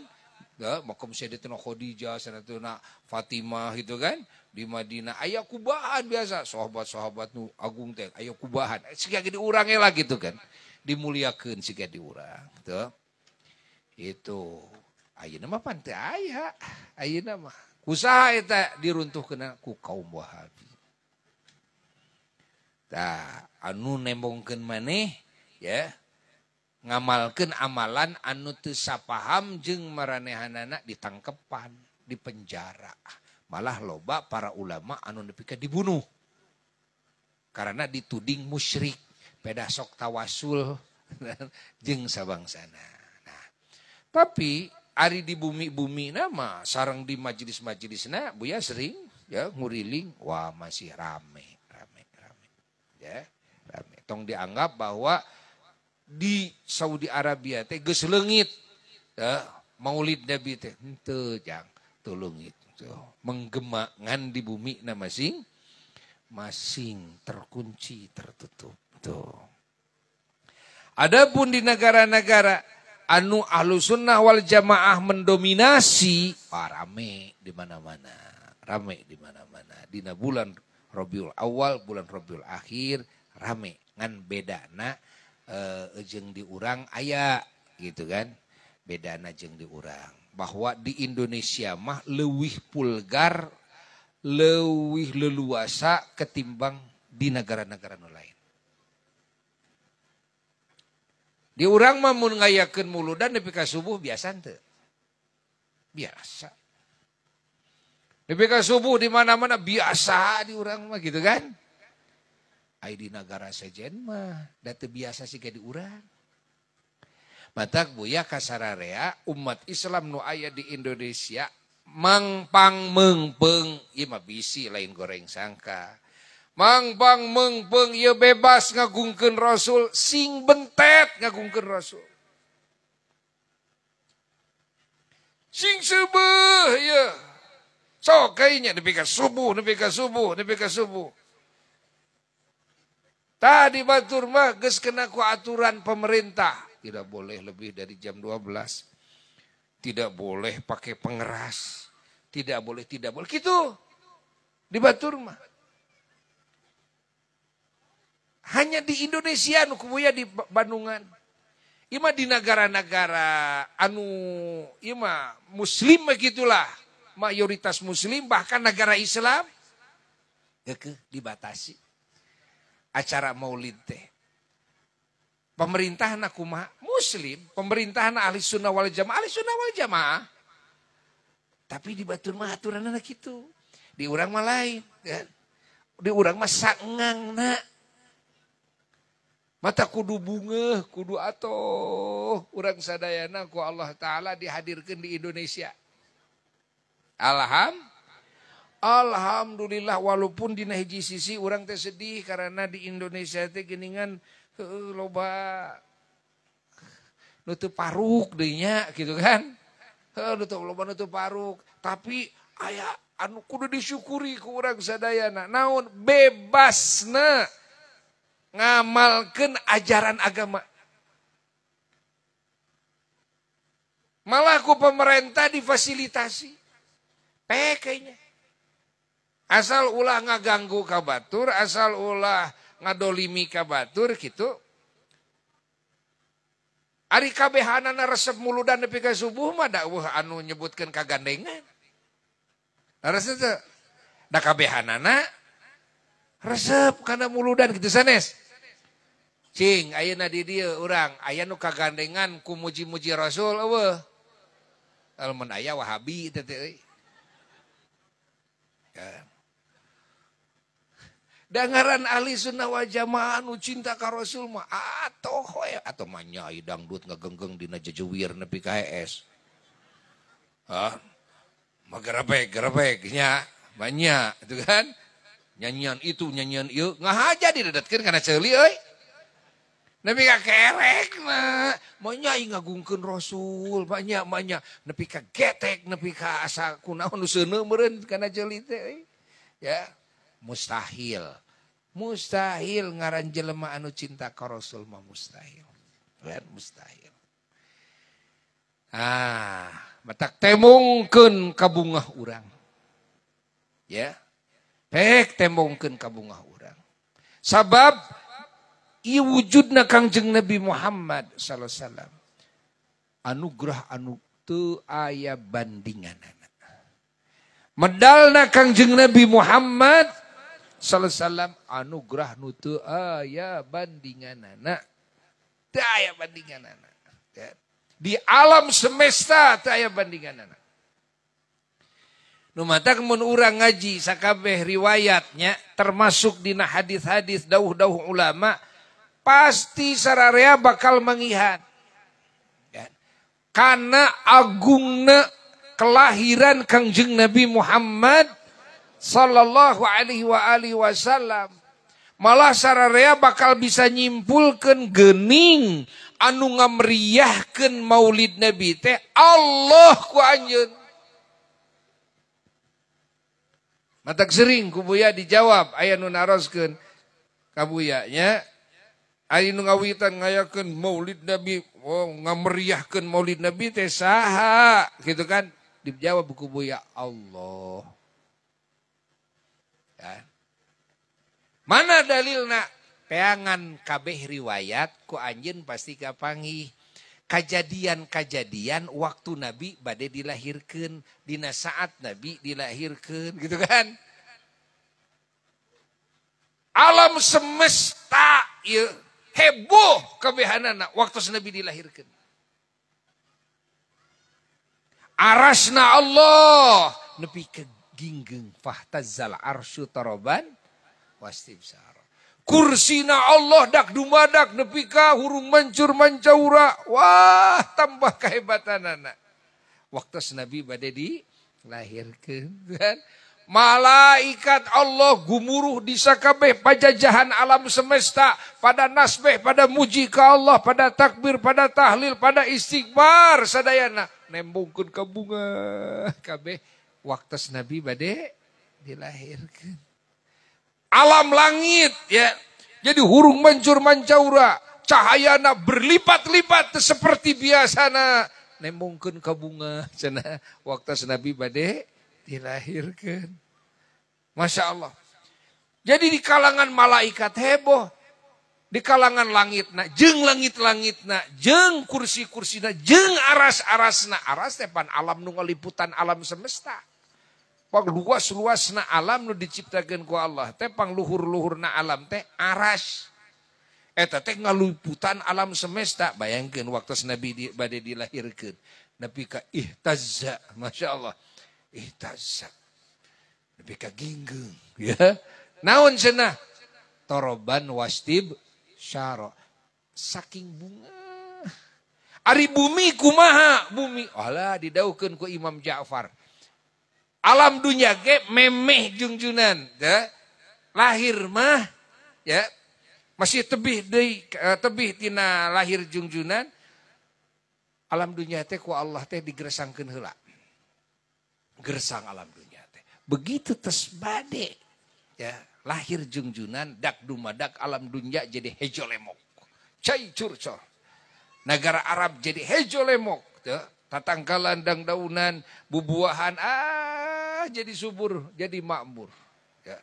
Speaker 2: Ya, makom Sayyidatina Khadijah, Sayyidatina Fatimah gitu kan. Di Madinah aya kubahan biasa. Sahabat-sahabat nu agung teh aya kubahan. Siga di urang lah gitu kan. Dimuliakeun siga di urang. Tuh. Itu ayeuna mah pan teu aya. Ayeuna mah kusaha eta diruntuhkeun ku kaum Wahabi. Tah anu nembongkeun maneh ya ngamalkeun amalan anu teu sapaham jeung maranehanana ditangkepan di penjara malah loba para ulama anu nepi ka dibunuh karena dituding musyrik peda sok tawasul jeung sabangsana. Nah tapi ari di bumi-bumi nama sareng di majelis-majelisna buya sering ya nguriling wah masih rame. Ya, tong dianggap bahwa di Saudi Arabia teh geus leungit ya, maulid Nabi teh henteu jang teu leungit menggema ngan di bumi na masing terkunci tertutup tuh. Adapun di negara-negara anu Ahlussunnah wal Jamaah mendominasi rame di mana-mana. Dina bulan Rabiul Awal, bulan Rabiul Akhir rame ngan bedana jeung di urang aya gitu kan. Bedana jeung di urang bahwa di Indonesia mah leuwih pulgar, leuwih leluasa ketimbang di negara-negara nu lain. Di urang mah mun ngayakeun muludan nepi ka subuh biasa teu? Biasa. Nepi ka subuh di mana-mana biasa di urang mah gitu kan. Ai di negara sejen mah da teu biasa siga di urang. Matak buya kasararea umat Islam nu aya di Indonesia mangpang meungpeung ieu mah bisi lain goreng sangka. Mangbang mengpeng ieu bebas ngagungkeun Rasul, sing bentet ngagungkeun Rasul. Sing subuh ieu. Sok kayaknya nepi ka subuh. Tadi batur mah geus kena ku aturan pemerintah. Tidak boleh lebih dari jam 12. Tidak boleh pakai pengeras. Tidak boleh. Gitu. Di batur mah. Hanya di Indonesia nu kubuya di Bandungan. Ima di negara-negara anu ima muslim begitulah. Mayoritas muslim bahkan negara Islam. Dibatasi. Acara maulid teh. Pemerintah kumaha muslim, pemerintah ahli sunnah wal jamaah. Tapi di batur mah aturanna kitu. Di urang mah lain, kan? Di urang mah saengangna. Mata kudu bunga, kudu atoh. Urang sadayana ku Allah Ta'ala dihadirkan di Indonesia. Alhamdulillah walaupun di hiji sisi urang teh sedih karena di Indonesia teh geuningan loba nu teu paruk deui nya gitu kan. Loba nu teu paruk, tapi aya anu kudu disyukuri ku urang sadayana. Naon bebasna ngamalkeun ajaran agama. Malah ku pemerintah difasilitasi. Kayaknya. Asal ulah ngaganggu ka batur, asal ulah ngadolimi ka batur gitu. Ari kabehanana resep muludan nepi ka subuh mah dawuh anu nyebutkeun kagandengan. Resep teh da kabehanana resep kana muludan kitu sanes. Cing ayeuna di dieu urang aya nu kagandengan ku muji-muji Rasul eueuh. Almun aya Wahabi teh euy. Dangaran ahli sunnah wal jamaah anu cinta ka Rasul mah atoh we atuh mah nyai dangdut ngagenggeng dina jejewer nepi ka hees. Magerebek nya banyak itu kan. Nyanyian itu nyanyian ieu ngahaja didedetkeun kana ceuli euy. Nepi ka kerek mah moh nyai ngagungkeun Rasul banyak nepi ka getek nepi ka asa kunaon nu seuneu meureun kana ceuli teh. Ya, mustahil ngaran jelema anu cinta ka Rasul mah mustahil. Kan mustahil. Matak temongkeun ka bungah urang. Ya. Pek temongkeun ka bungah urang. Sabab ieu wujudna Kangjeng Nabi Muhammad sallallahu alaihi wasallam. Anugerah anu teu aya bandinganana. Medalna Kangjeng Nabi Muhammad sallallahu alaihi wasallam anugerah nu teu aya bandinganana. Teu aya bandinganana. Di alam semesta teu aya bandinganana. Nu matak mun urang ngaji sakabeh riwayatnya termasuk dina hadis-hadis dawuh-dawuh ulama pasti sararea bakal mangihan. Karena agungna kelahiran Kangjeng Nabi Muhammad sallallahu alaihi wasallam. Malah sararea bakal bisa nyimpulkeun geuning anu ngameriahkeun maulid Nabi teh Allah ku anjeun. Matak sering ku buya dijawab aya nu naroskeun ka buya nya. Ari nu ngawitan ngayakeun maulid Nabi, ngameriahkeun maulid Nabi teh saha gitu kan. Dijawab buku buya Allah. Ya. Mana dalilna? Peangan kabeh riwayat ku anjeun pasti kapanggih. Kajadian-kajadian waktu Nabi bade dilahirkeun, dina saat Nabi dilahirkeun gitu kan. Alam semesta ieu heboh kabehanana waktu Nabi dilahirkeun. Arasna Allah nepi ke ginggeng fahtazzal arsyu taraban wastibsar. Kursina Allah dak dumadak nepi ka hurung mancur mancaura. Wah, tambah kehebatanana. Waktu Nabi bade dilahirkeun kan. Malaikat Allah gumuruh di sakabeh pajajahan alam semesta. Pada nasbeh, pada muji ke Allah, pada takbir, pada tahlil, pada istighfar. Sadayana. Nembungkan ke bunga. Kabeh waktu Nabi bade dilahirkan. Alam langit ya. Jadi hurung mancur mancaura. Cahayana berlipat-lipat seperti biasana. Nembungkan ke bunga. Cana waktu Nabi bade dilahirkan. Masya Allah. Jadi di kalangan malaikat heboh. Di kalangan langitna, jeung langit-langitna, jeung kursi-kursina, jeung aras-arasna. Aras teh pan alam nu ngaliputan alam semesta. Pang luas-luasna alam nu diciptakeun ku Allah. Teh pang luhur-luhurna alam teh aras. Eta teh ngaliputan alam semesta. Bayangkeun waktu Nabi bade dilahirkeun. Nabi ka ihtazza, Masya Allah. Ihtazza. Nabi ka ginggeng. Ya. Naon cenah? Toroban wastib syara. Saking bunga. Ari bumi kumaha? Bumi. Alah didaukeun ku Imam Ja'far. Alam dunya ge memeh jungjunan. Ya. Lahir mah. Ya. Masih tebih tina lahir jungjunan. Alam dunya teh ku Allah teh digersangkeun heula. Gersang alam dunya teh. Begitu tes bade. Ya. Lahir jungjunan, dak dumadak alam dunia jadi hejo lemok. Cai curcor. Negara Arab jadi hejo lemok. Tatangkalan dang daunan, bubuahan, jadi subur, jadi makmur. Ya.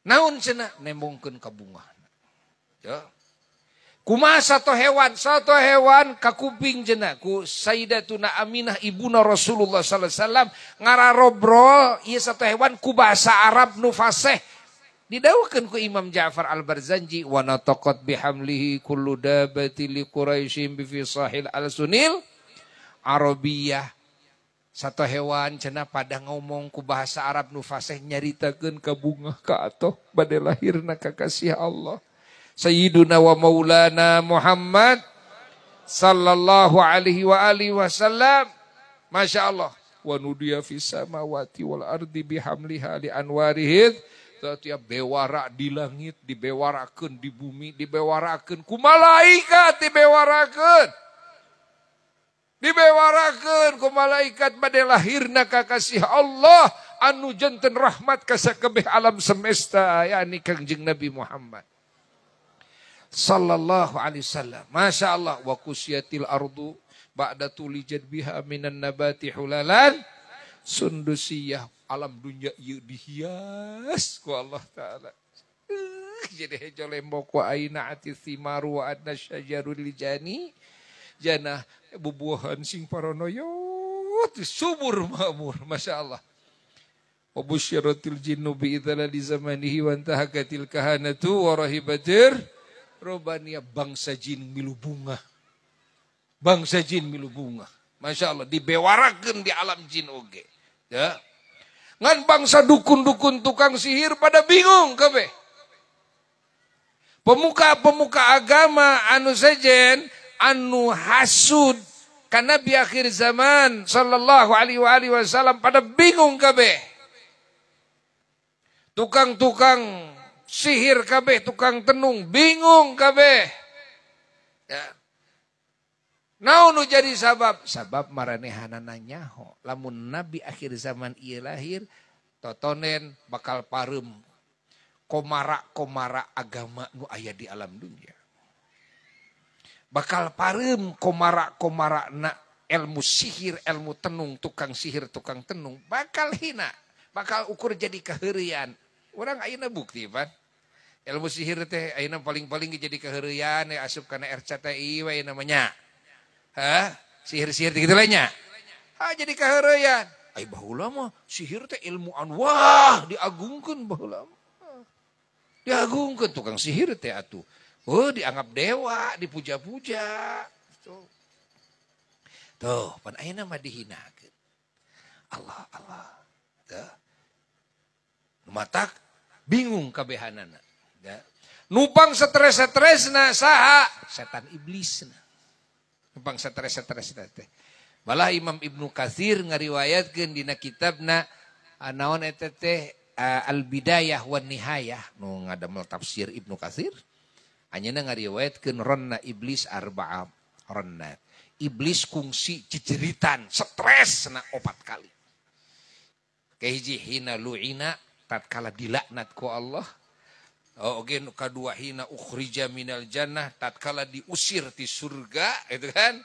Speaker 2: Naon cenah nembongkeun ka bunga. Ya. Kumaha satu hewan kakuping cenah ku Sayyidatuna Aminah ibuna Rasulullah sallallahu alaihi wasallam ngararobrol ieu satu hewan ku bahasa Arab nu fasih didawukeun ku Imam Ja'far Al-Barzanji wa nataqat bihamlihi kullu dabati li quraisyin bi fisahil al-sunil arabiyah. Satu hewan cenah pada ngomong ku bahasa Arab nu fasih nyaritakeun ka bunga ka atoh bade lahirna kakasih Allah. Sayyiduna wa maulana Muhammad sallallahu alaihi wa alihi wasallam. Masya Allah. Wa nudiya fis samawati wal ardi bihamliha li anwarihid. Setiap bewara di langit dibewarakeun, di bumi dibewarakeun, ku malaikat dibewarakeun. Dibewarakeun ku malaikat bade lahirna kakasih Allah anu janten rahmat ka sakabeh alam semesta yakni Kangjeng Nabi Muhammad sallallahu alaihi wasallam. Masya Allah. Wa kusyatil ardu ba'da tulijad biha minan nabati hulalan sundusiyah. Alam dunia ieu dihias ku Allah Ta'ala. Jadi hejo lembok wa aina ati thimaru wa adna syajarul lijani. Janah bubuahan sing paranoyot subur makmur. Masya Allah. Wa busyaratil jinnu bi'idhalali zamanihi wa antahakatil kahanatu wa rahibatir Robania bangsa jin milu bunga. Bangsa jin milu bunga. Masya Allah. Dibewarakeun di alam jin oge. Ya. Ngan bangsa dukun-dukun tukang sihir pada bingung kabeh. Pemuka-pemuka agama anu sejen, anu hasud karena Nabi akhir zaman sallallahu alaihi wasallam pada bingung kabeh. Tukang-tukang sihir kabeh, tukang tenung, bingung kabeh. Ya. Naon nu jadi sabab? Sabab maranehanana nyaho. Lamun Nabi akhir zaman ieu lahir, totonen bakal pareum komara-komara agama nu aya di alam dunia. Bakal pareum komara-komara na ilmu sihir, ilmu tenung, tukang sihir, tukang tenung, bakal hina, bakal ukur jadi keheurian. Orang ayeuna bukti pan. Ilmu sihir teh ayeuna paling-paling jadi keheurian asup kana RCTI we namanya. Hah? Sihir-sihir gitu lah nya. Jadi keheurian. Ai baheula mah sihir teh ilmu wah diagungkeun baheula mah. Diagungkeun tukang sihir teh atuh. Oh dianggap dewa, dipuja-puja. Tuh, pan ayeuna mah dihinakeun. Allah. Tuh. Matak bingung kabehanana. Ya. Nupang stres-stresna saha? Setan iblisna. Nupang stres-stresna teh. Malah Imam Ibnu Katsir ngariwayatkeun dina kitabna Naon eta teh Al-Bidayah wan Nihayah nu ngadamel tafsir Ibnu Katsir. Anjeunna ngariwayatkeun ronna iblis arba'a ronna. Iblis kungsi ciceritan stres na 4 kali. Kahiji hina lu'ina tatkala dilaknat ku Allah. Oke kadua hina ukhrija minal jannah tatkala diusir di surga itu kan.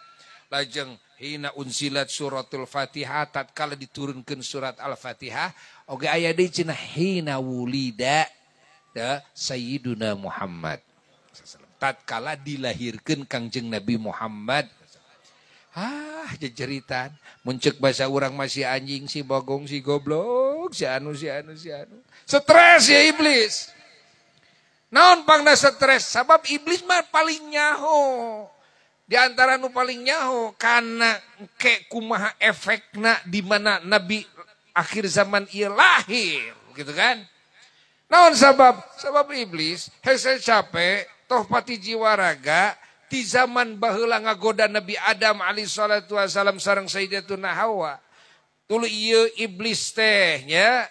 Speaker 2: Lajeng hina unsilat suratul Fatihah tatkala diturunkeun surat Al-Fatihah. Oke aya deui cenah hina wulida da sayyiduna Muhammad. Tatkala dilahirkeun Kangjeng Nabi Muhammad. Jejeritan. Muncul bahasa orang masih anjing, si bagong, si goblok, si anu. Stres ya iblis. Naon pangna stres? Sabab iblis mah paling nyaho. Di antara nu paling nyaho. Karena ke kumaha efekna di mana Nabi akhir zaman ia lahir. Gitu kan? Naon sabab? Sabab iblis. Hese capek. Toh pati jiwa raga. Di zaman baheula ngagoda Nabi Adam alaihi salatu wasalam sareng Sayyidatuna Hawa. Tulu ieu iblis teh nya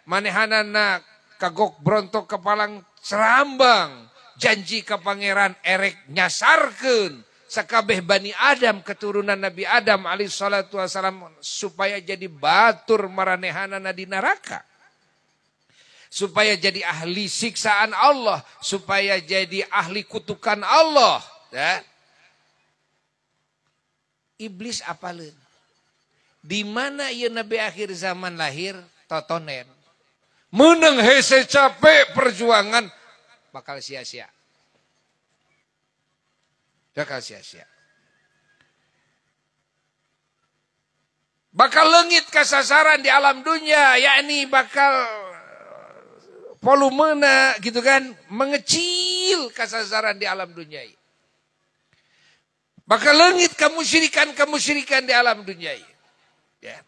Speaker 2: manehanana kagok brontok kepalang serambang janji ka pangeran erek nyasarkeun sakabeh Bani Adam keturunan Nabi Adam alaihi salatu wasalam supaya jadi batur maranehanana di neraka. Supaya jadi ahli siksaan Allah, supaya jadi ahli kutukan Allah. Ya. Iblis apaleun? Di mana ieu Nabi akhir zaman lahir totonen. Menang hese capek perjuangan bakal sia-sia. Bakal sia-sia. Bakal leungit kasasaran di alam dunia, yakni bakal volumena gitu kan, mengecil kasasaran di alam dunia. Bakal leungit kemusyrikan di alam dunia. Ya.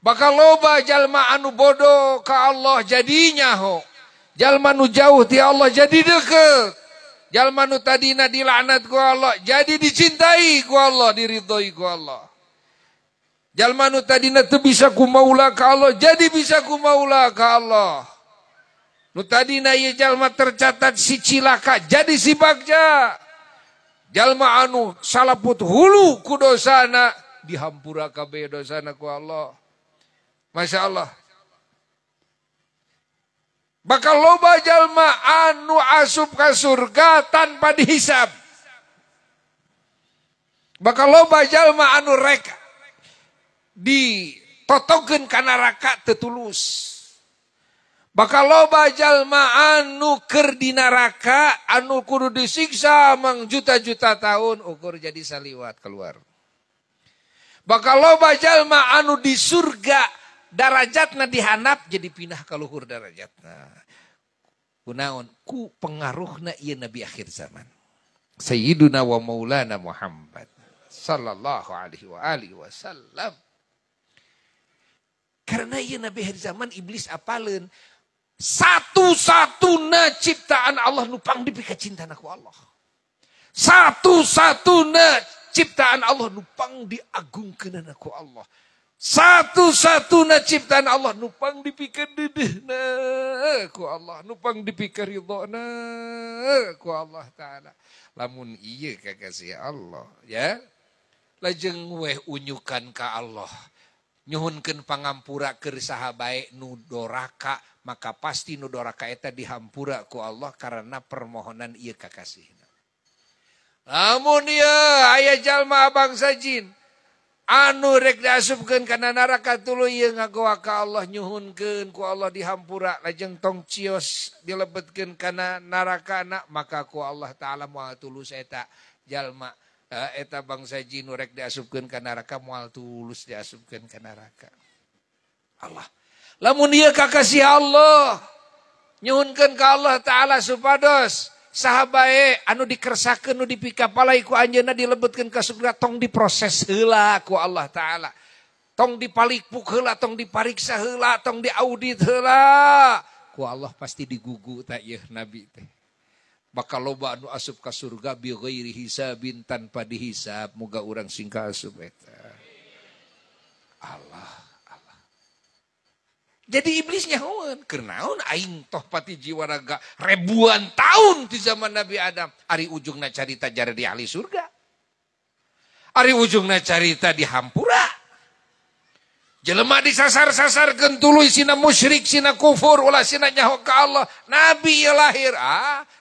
Speaker 2: Bakal loba jalma anu bodoh ka Allah jadinya ho. Jalma nu jauh ti Allah jadi deket. Jalma nu tadina dilaknat ku Allah jadi dicintai ku Allah, diridhoi ku Allah. Jalma nu tadina teu bisa ku maula ka Allah jadi bisa ku maula ka Allah. Nu tadina ieu jalma tercatat si cilaka jadi si bagja. Jalma anu salaput hulu ku dosana dihampura kabeh dosana ku Allah. Masya Allah. Bakal loba jalma anu asup ka surga tanpa dihisab. Bakal loba jalma anu rek ditotokeun ka neraka teu tulus. Bakal loba jalma anu keur di neraka anu kudu disiksa mang juta-juta tahun ukur jadi saliwat keluar. Bakal loba jalma anu di surga darajatna dihanap jadi pindah ka luhur darajatna. Kunaon? Ku pengaruhna ieu Nabi akhir zaman. Sayyiduna wa maulana Muhammad sallallahu alaihi wa alihi wasallam. Karena ieu Nabi akhir zaman iblis apaleun satu-satuna ciptaan Allah nupang dipika cintana ku Allah. Satu-satuna ciptaan Allah nupang diagungkeun ku Allah. Satu-satuna ciptaan Allah nupang dipika deudeuhna ku Allah, nupang dipika ridhona ku Allah taala. Lamun ieu kakasih Allah ya. Lajeng weh unyukan ka Allah. Nyuhunkeun pangampura keur saha bae nu doraka, maka pasti nu doraka eta dihampura ku Allah karena permohonan ieu kakasihna. Lamun ieu aya jalma bangsa jin anu rek diasupkeun kana neraka tuluy ieu ngagoa ka Allah nyuhunkeun ku Allah dihampura lajeng tong cios dilebetkeun kana narakana maka ku Allah taala moal tulus eta jalma eta bangsa jin rek diasupkeun ka neraka moal tulus diasupkeun ka neraka. Allah. Lamun ieu kakasih Allah nyuhunkeun ka Allah taala supados saha bae anu dikersakeun nu dipika palai ku anjeunna dilebetkeun ka surga tong diproses heula ku Allah taala. Tong dipalikpuk heula, tong dipariksa heula, tong diaudit heula. Ku Allah pasti digugu ta ieu nabi teh. Bakal loba anu asup ka surga bi ghairi hisabin tanpa dihisab. Muga urang sing kaasup eta. Allah. Jadi iblis nyahoan, kenaun aing toh pati jiwa raga ribuan tahun di zaman Nabi Adam. Ari ujungna carita jare di ahli surga. Ari ujungna carita di hampura. Jelema disasar-sasarkeun tuluy sina musyrik, sina kufur, ulah sina nyaho ka Allah. Nabi lahir,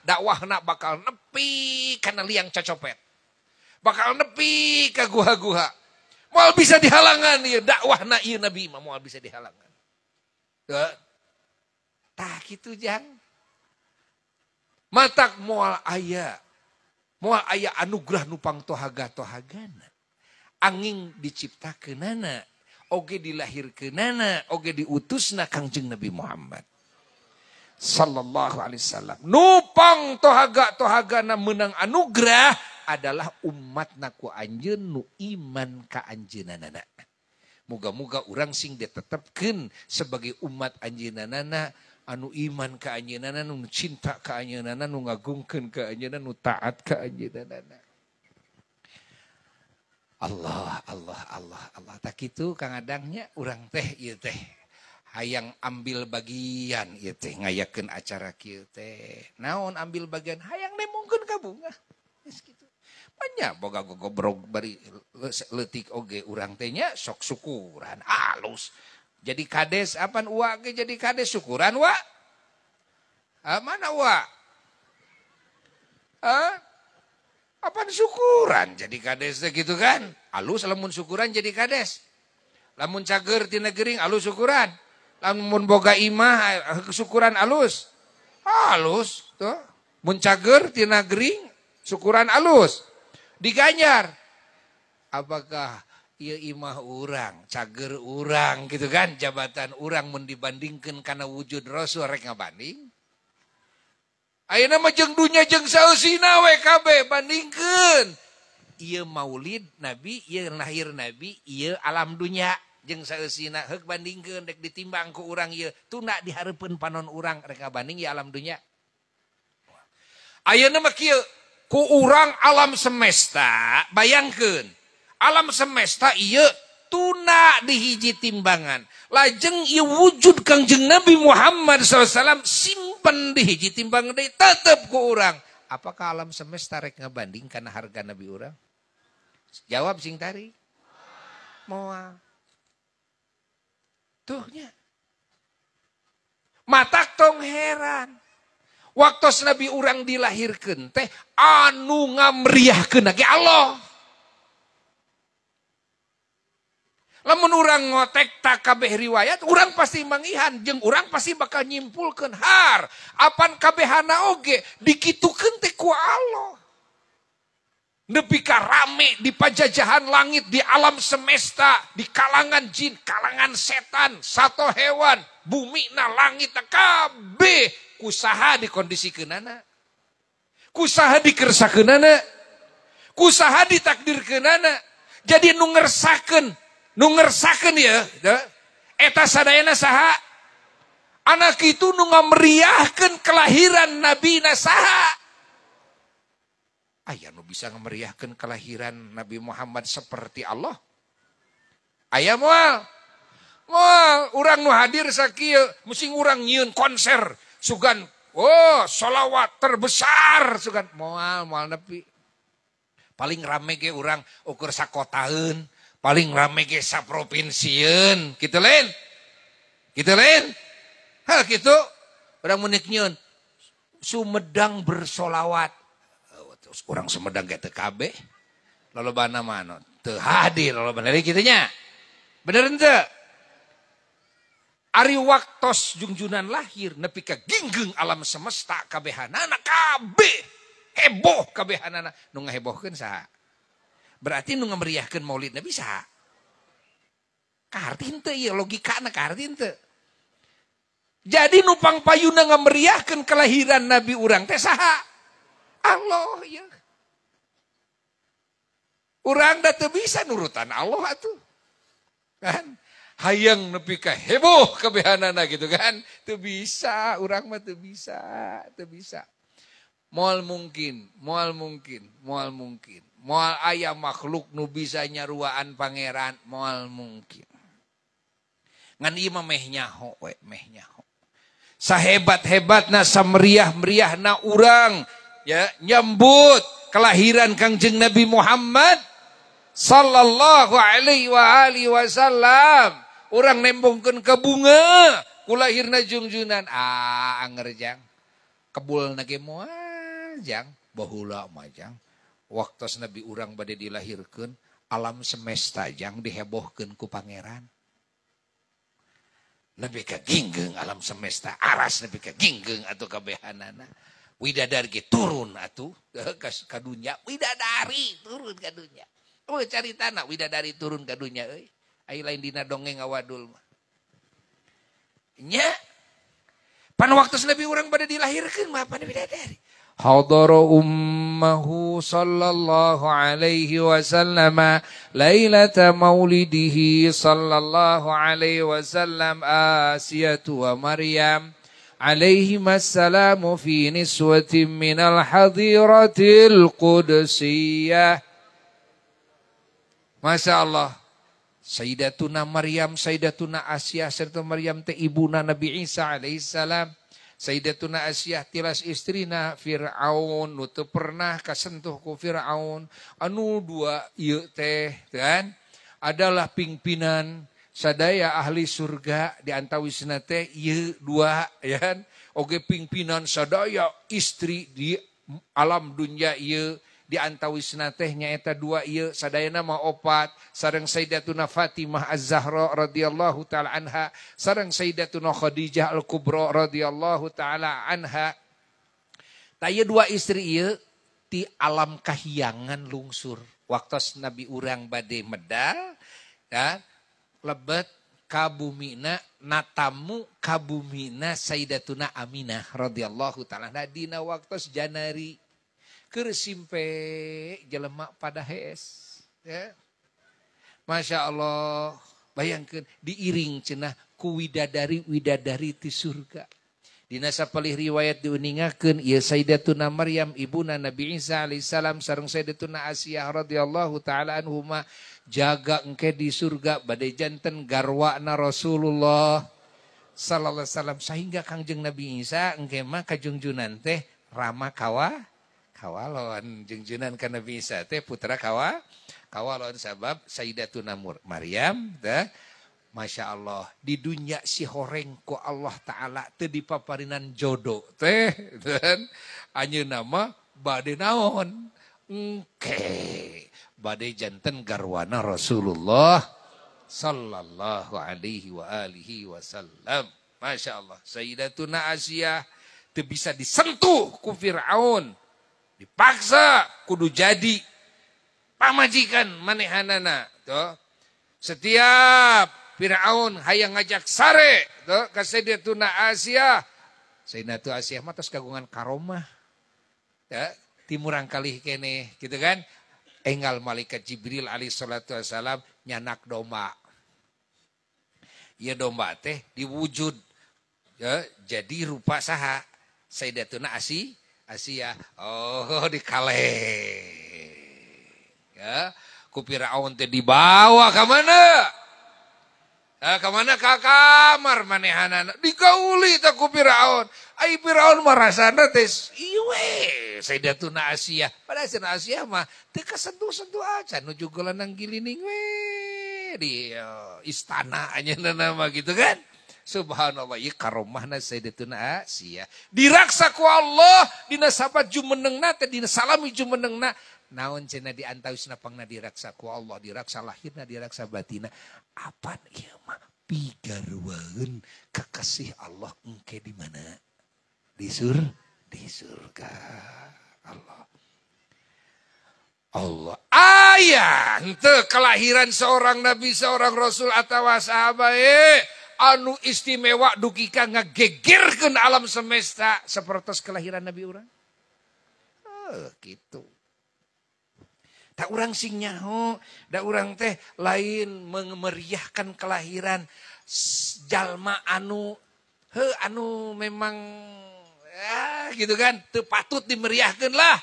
Speaker 2: dakwahna bakal nepi kana liang cacopet. Bakal nepi ka guha-guha. Moal bisa dihalangan ieu dakwahna ieu Nabi mah moal bisa dihalangan. Tah kitu jang. Matak moal aya anugerah nupang tohaga-tohagana. Anging diciptakeunana, oge dilahirkeunana, oge diutusna Kangjeng Nabi Muhammad sallallahu alaihi wasallam. Nupang tohaga-tohagana menang anugerah adalah umatna ku anjeun nu iman ka anjeunana. Moga-moga urang sing ditetepkeun sebagai umat anjeunana anu iman ka anjeunana, nu cinta ka anjeunana, nu ngagungkeun ka anjeunana, nu taat ka anjeunana. Allah. Tak kitu Kang Adangnya urang teh ieu teh hayang ambil bagian ieu teh ngayakeun acara kieu teh. Naon ambil bagian hayang nemungkeun ka bunga. Geus kitu. Banyak boga gogobrog bari leutik oge urang teh nya sok syukuran alus. Jadi kades apan uwa ge jadi kades syukuran wa? Mana wa? Apan syukuran jadi kades teh gitu kan? Alus lamun syukuran jadi kades. Lamun cager tina gering alus syukuran. Lamun boga imah syukuran alus. Alus tuh. Mun cager tina gering syukuran alus. Diganyar. Apakah ieu imah urang, cager urang gitu kan, jabatan urang mun dibandingkeun kana wujud Rasul rek ngabanding? Ayeuna mah jeung dunya jeung saeusina we kabeh bandingkeun. Ieu maulid Nabi, ieu lahir Nabi, ieu alam dunya jeung saeusina heuk bandingkeun dek ditimbang ku urang ieu. Tuna dihareupeun panon urang rek ngabanding ieu alam dunya. Ayeuna mah kieu ku urang alam semesta, bayangkeun. Alam semesta ieu tuna di hiji timbangan. Lajeng ieu wujud Kangjeng Nabi Muhammad SAW simpen di hiji timbangan deui tetep ku urang. Apakah alam semesta rek ngabanding kana harga Nabi urang? Jawab sing tari. Moal. Tuhnya. Matak tong heran. Waktu Nabi urang dilahirkeun teh anu ngamriahkeun ge Allah. Lamun urang ngotek tak kabeh riwayat, urang pasti mangihan jeung urang pasti bakal nyimpulkeun har apan kabehana oge dikitukeun teh ku Allah. Nepi ka rame di pajajahan langit, di alam semesta, di kalangan jin, kalangan setan, sato hewan, bumi na langit na kabeh kusaha dikondisikeunana. Kusaha dikersakeunana. Kusaha ditakdirkeunana. Jadi nu ngersakeun ya, eta sadayana saha? Anak itu nu ngameriahkeun kelahiran Nabi na saha? Aya nu bisa ngameriahkeun kelahiran Nabi Muhammad seperti Allah? Aya moal. Urang nu hadir sakieu musing urang nyieun konser sugan sholawat terbesar sugan moal nepi. Paling rame ge urang ukur sakotaeun, paling rame ge saprovinsieun, kitu lain. Hal kitu urang mun nyieun Sumedang bersolawat. Terus urang Sumedang ge teu kabeh. Lolobana mah teu hadir lolobana kitu nya. Bener henteu? Ari waktos junjunan lahir nepi ka ginggeng alam semesta kabehanana kabeh heboh kabehanana. Nu ngahebohkeun saha? Berarti nu ngameriahkeun maulid Nabi saha? Kaharti henteu ieu logikana kaharti henteu. Jadi nu pangpayuna ngameriahkeun kelahiran Nabi urang teh saha? Allah ya. Urang da teu bisa nurutan Allah atuh. Kan? Hayang nepi ka heboh kabehanana gitu kan. Teu bisa, urang mah teu bisa. Moal mungkin. Moal aya makhluk nu bisa nyaruaan pangeran, moal mungkin. Ngan ieu mah meh nyaho we, meh nyaho. Sahebat-hebatna sameriah-meriahna urang ya nyambut kelahiran Kangjeng Nabi Muhammad sallallahu alaihi wa alihi wasallam. Urang nembongkeun ke bunga kulahirna jungjunan anger jang. Kebulna ge moal jang, baheula mah jang. Waktos Nabi urang bade dilahirkeun, alam semesta jang dihebohkeun ku pangeran. Lebih ke ginggeng alam semesta, aras lebih ke ginggeng atau kebehanana. Widadari turun atuh ka dunya, widadari turun ka dunya. Oh cari tanah widadari turun ka dunya euy. Ai lain dina dongeng awadul mah. Nya pan waktu Nabi urang pada dilahirkeun mah pan widadari. Hadara ummahu sallallahu alaihi wasallam lailata maulidihi sallallahu alaihi wasallam Asiyatu wa Maryam alaihimassalamu fi niswatin minal hadiratil qudsiyah. Masya Allah. Sayyidatuna Maryam, Sayyidatuna Asiyah serta Maryam teh ibuna Nabi Isa alaihissalam. Sayyidatuna Asiyah tilas istrina Fir'aun nu teu pernah kasentuh ku Fir'aun anu dua ieu teh kan adalah pimpinan sadaya ahli surga di antawisna teh ieu dua ya kan oge pimpinan sadaya istri di alam dunya ieu di antawisna teh nyaeta dua ieu sadayana mah opat sareng Sayyidatuna Fatimah Az-Zahra radhiyallahu taala anha sareng Sayyidatuna Khadijah Al-Kubra radhiyallahu taala anha. Taya dua istri ieu ti alam kahiyangan lungsur waktos Nabi urang bade medal ya lebet kabumina natamu kabumina Sayyidatuna Aminah radhiyallahu taala anha dina waktos Janari keur simpe jelema pada hees ya. Masya Allah bayangkeun diiring cenah ku widadari ti surga. Dina sapalih riwayat diuningakeun ieu Sayyidatuna Maryam ibuna Nabi Isa alaihissalam sareng Sayyidatuna Asiyah radhiyallahu taala anhuma jaga engke di surga bade janten garwana Rasulullah sallallahu alaihi wasallam sehingga Kangjeng Nabi Isa engke mah kajungjunan teh rama kawalon jungjunan ka Nabi Isa teh putra kawalon sabab Sayyidatuna Maryam teh Masya Allah di dunia si horeng ku Allah Ta'ala teu dipaparinan jodoh teh dan anjeunna mah bade naon engke bade janten garwana Rasulullah sallallahu alaihi wa alihi wasallam. Masya Allah Sayyidatuna Asiyah teu bisa disentuh ku Fir'aun. Dipaksa kudu jadi pamajikan manehanana tuh. Setiap Fir'aun hayang ngajak sare tuh ka Sayyidatuna Asiyah. Sayyidatuna Asiyah mah tos kagungan karomah. Ya, timurang kalih keneh gitu kan. Enggal malaikat Jibril alaihi salatu wasalam nyanak domba. Ieu domba teh diwujud ya, jadi rupa saha? Sayyidatuna Asiyah, oh dikale, ya, ku Firaun teh dibawa ke mana? Ke mana? Ke kamar manehanana, digauli teh ku Firaun. Ai Firaun marasana teh, iwe, Sayyidatuna Asiyah. Padahal Sayyidatuna Asiyah mah teu kasentuh-sentuh aja, nuju gelanang gilining we di istana anjeunna mah gitu kan. Subhanallah, ieu karomahna Sayyidatuna Asiyah. Diraksa ku Allah dina sabat jumenengna teh dina salami jumenengna. Naon cenah di antawisna pangna diraksa ku Allah, diraksa lahirna, diraksa batina. Apaan ieu mah pigarwaeun kekasih Allah engke di mana? Di surga. Allah. Aya henteu kelahiran seorang nabi, seorang rasul atawa sahabat anu istimewa dugi ka ngagegirkeun alam semesta sapertos kelahiran Nabi urang. Gitu. Tak urang sing nyaho, da urang teh lain memeriahkan kelahiran jalma anu memang ya gitu kan teu patut dimeriahkeun lah.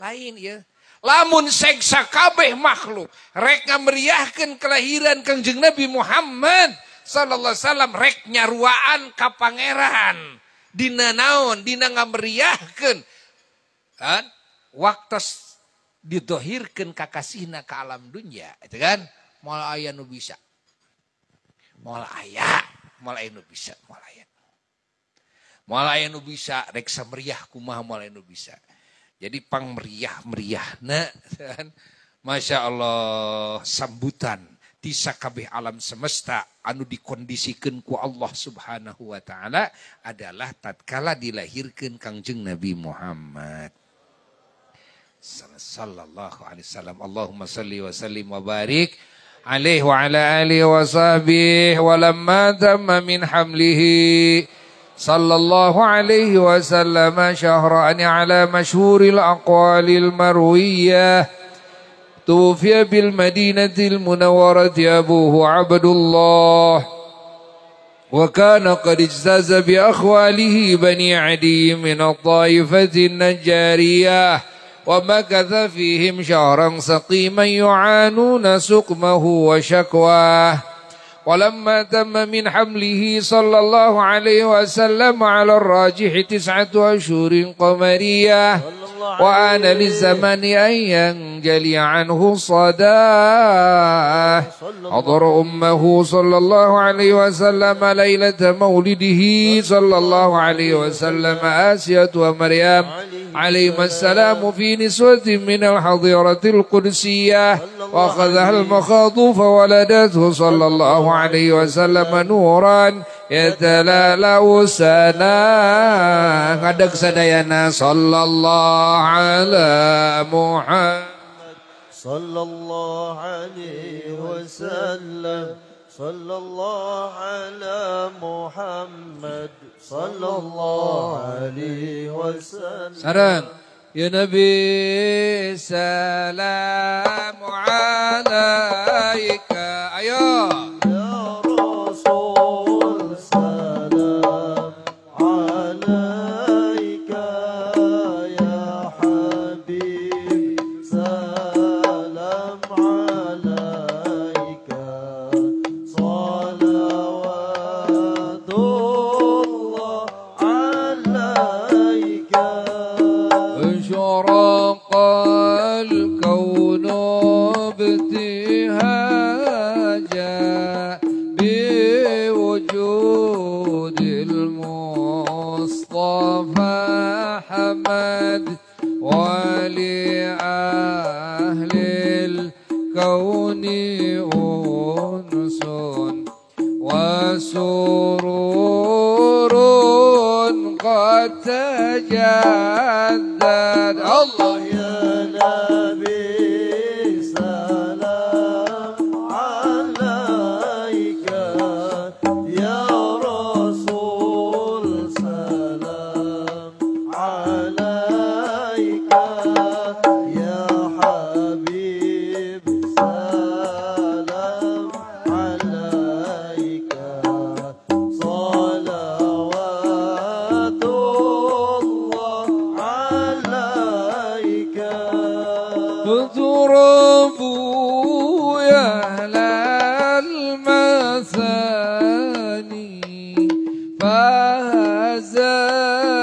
Speaker 2: Lain ya. Lamun seksa kabeh makhluk rek ngameriahkeun kelahiran Kangjeng Nabi Muhammad sallallahu alaihi wasallam rek nyaruaan ka pangeran dina naon dina ngameriahkeun kan waktos didohirkeun kakasihna ka alam dunya itu kan moal aya nu bisa moal aya nu bisa moal aya nu bisa rek sameriah kumaha moal aya nu bisa jadi pang meriah-meriahna kan Masya Allah sambutan di sakabeh alam semesta anu dikondisikan ku Allah subhanahu wa ta'ala adalah tatkala dilahirkan Kangjeng Nabi Muhammad sallallahu alaihi wasallam. Allahumma salli wa sallim wa barik alaihi wa ala alihi wa sahbihi wa lamma tamma min hamlihi sallallahu alaihi wasallam syahra'ani ala masyhuril aqwalil marwiyah توفي بالمدينة المنورة أبوه عبد الله وكان قد اجتاز بأخواله بني عدي من الطائفة النجارية ومكث فيهم شهرا سقيما يعانون سقمه وشكواه ولما تم من حمله صلى الله عليه وسلم على الراجح 9 أشهر قمرية وآن للزمن أن ينجلي عنه صداه حضر أمه صلى الله عليه وسلم ليلة مولده صلى الله عليه وسلم آسية ومريم عليهما السلام في نسوة من الحظيرة القدسية وأخذها المخاض فولدته صلى الله عليه وسلم نورا يتلالأ سنا ngadeg sadayana sallallahu ala Muhammad
Speaker 1: sallallahu alaihi wasallam sallallahu ala Muhammad sallallahu alaihi wasallam
Speaker 2: sareng ya Nabi salamu alaika ayo ولأهل الكون أنس وسرور قد تجدد الله
Speaker 1: يا نبي سلام عليك يا رسول سلام عليك يا حبيب سلام عليك صلوات الله عليك
Speaker 2: تضربوا يا أهل المثاني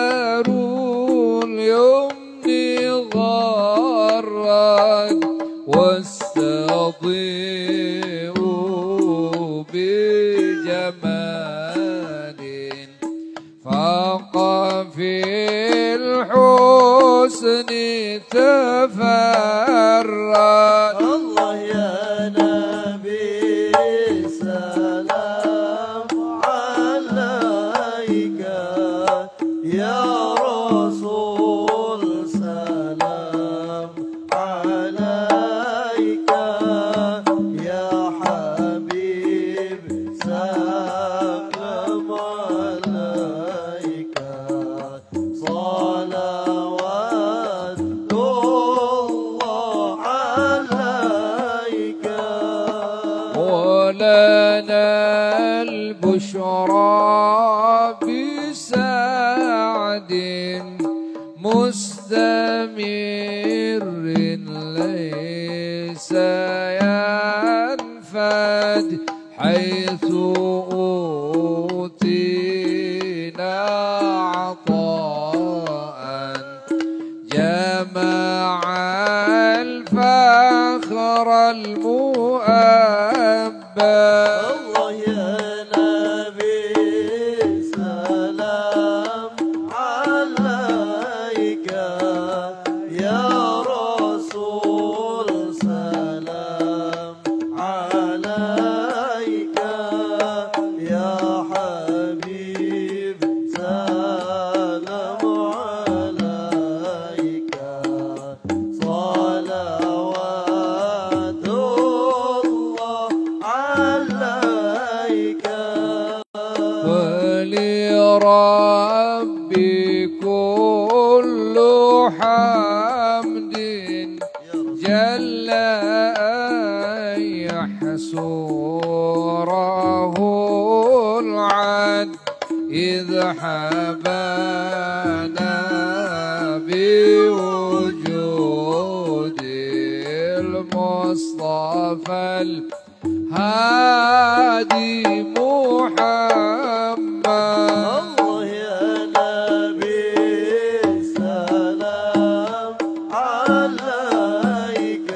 Speaker 2: فهزروا اليمن غرا واستضيئوا بجمال فاق في الحسن تفرد
Speaker 1: الله يا نبي سلام عليك يا رسول سلام عليك يا حبيب سلام عليك صلوات الله عليك
Speaker 2: ولنا البشرى بسعد مستمر ليس ينفد حيث دعا الفخر المؤبى
Speaker 3: الله يا نبي سلام عليك يا رسول سلام عليك يا حبيب سلام عليك صلوات الله عليك
Speaker 2: ولربي كل حمد جل أن يحصره العد إذ حبانا بوجود المصطفى الهادي محمد
Speaker 3: الله يا نبي سلام عليك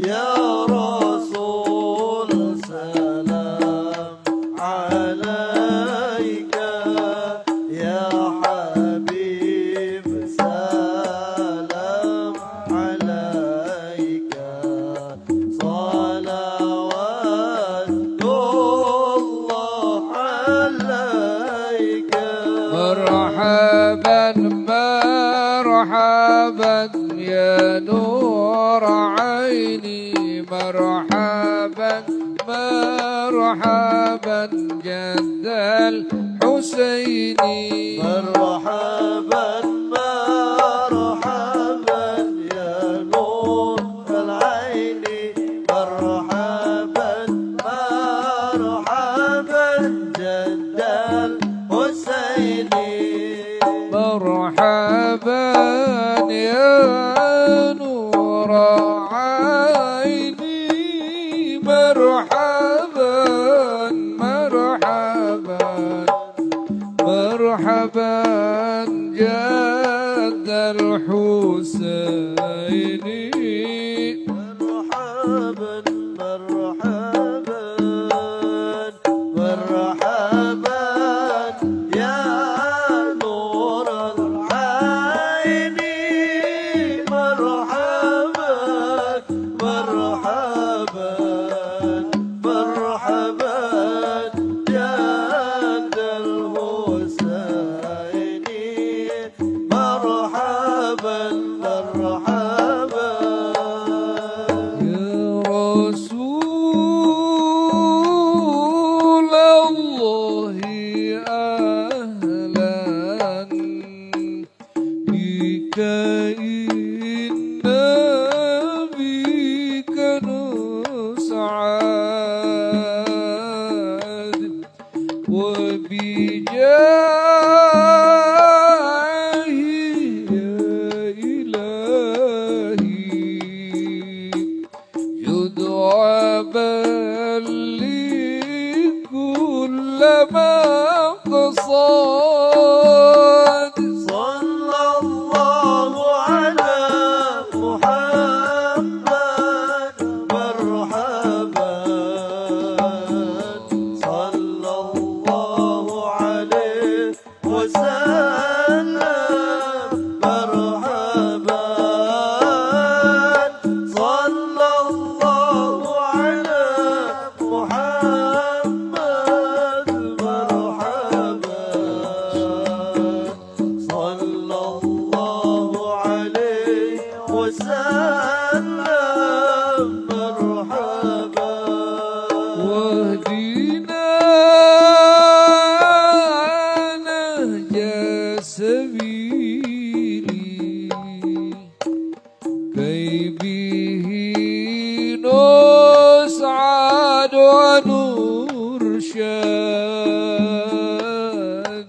Speaker 3: يا رسول سلام عليك يا حبيب سلام عليك صلوات الله عليك
Speaker 2: مرحبا مرحبا يا نور عيني مرحبا مرحبا جد الحسين
Speaker 3: مرحبا مرحبا يا نور العين مرحبا مرحبا جد الحسين
Speaker 2: مرحبا يا نور عيني مرحبا مرحبا مرحبا جد الحسين
Speaker 3: مرحبا مرحبا مرحبا يا نور العين مرحبا مرحبا مرحبا جد الحسين مرحبا مرحبا
Speaker 2: يا رسول الله أهلا بك إنا بك نسعد وبجاهه يا إلهي يدعى بل كل مقصد
Speaker 3: صلى الله على محمد مرحبا صلى الله عليه وسلم مرحبا صلى الله على محمد مرحبا صلى الله عليه وسلم مرحبا
Speaker 2: واهدنا نهج سبيلي كي به نسعد ونرشد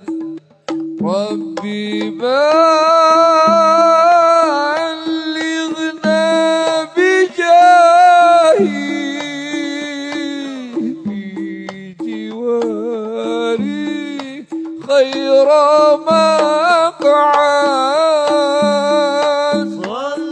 Speaker 2: ربي بلغنا بجاهي في جواري خير مقعد
Speaker 3: صلى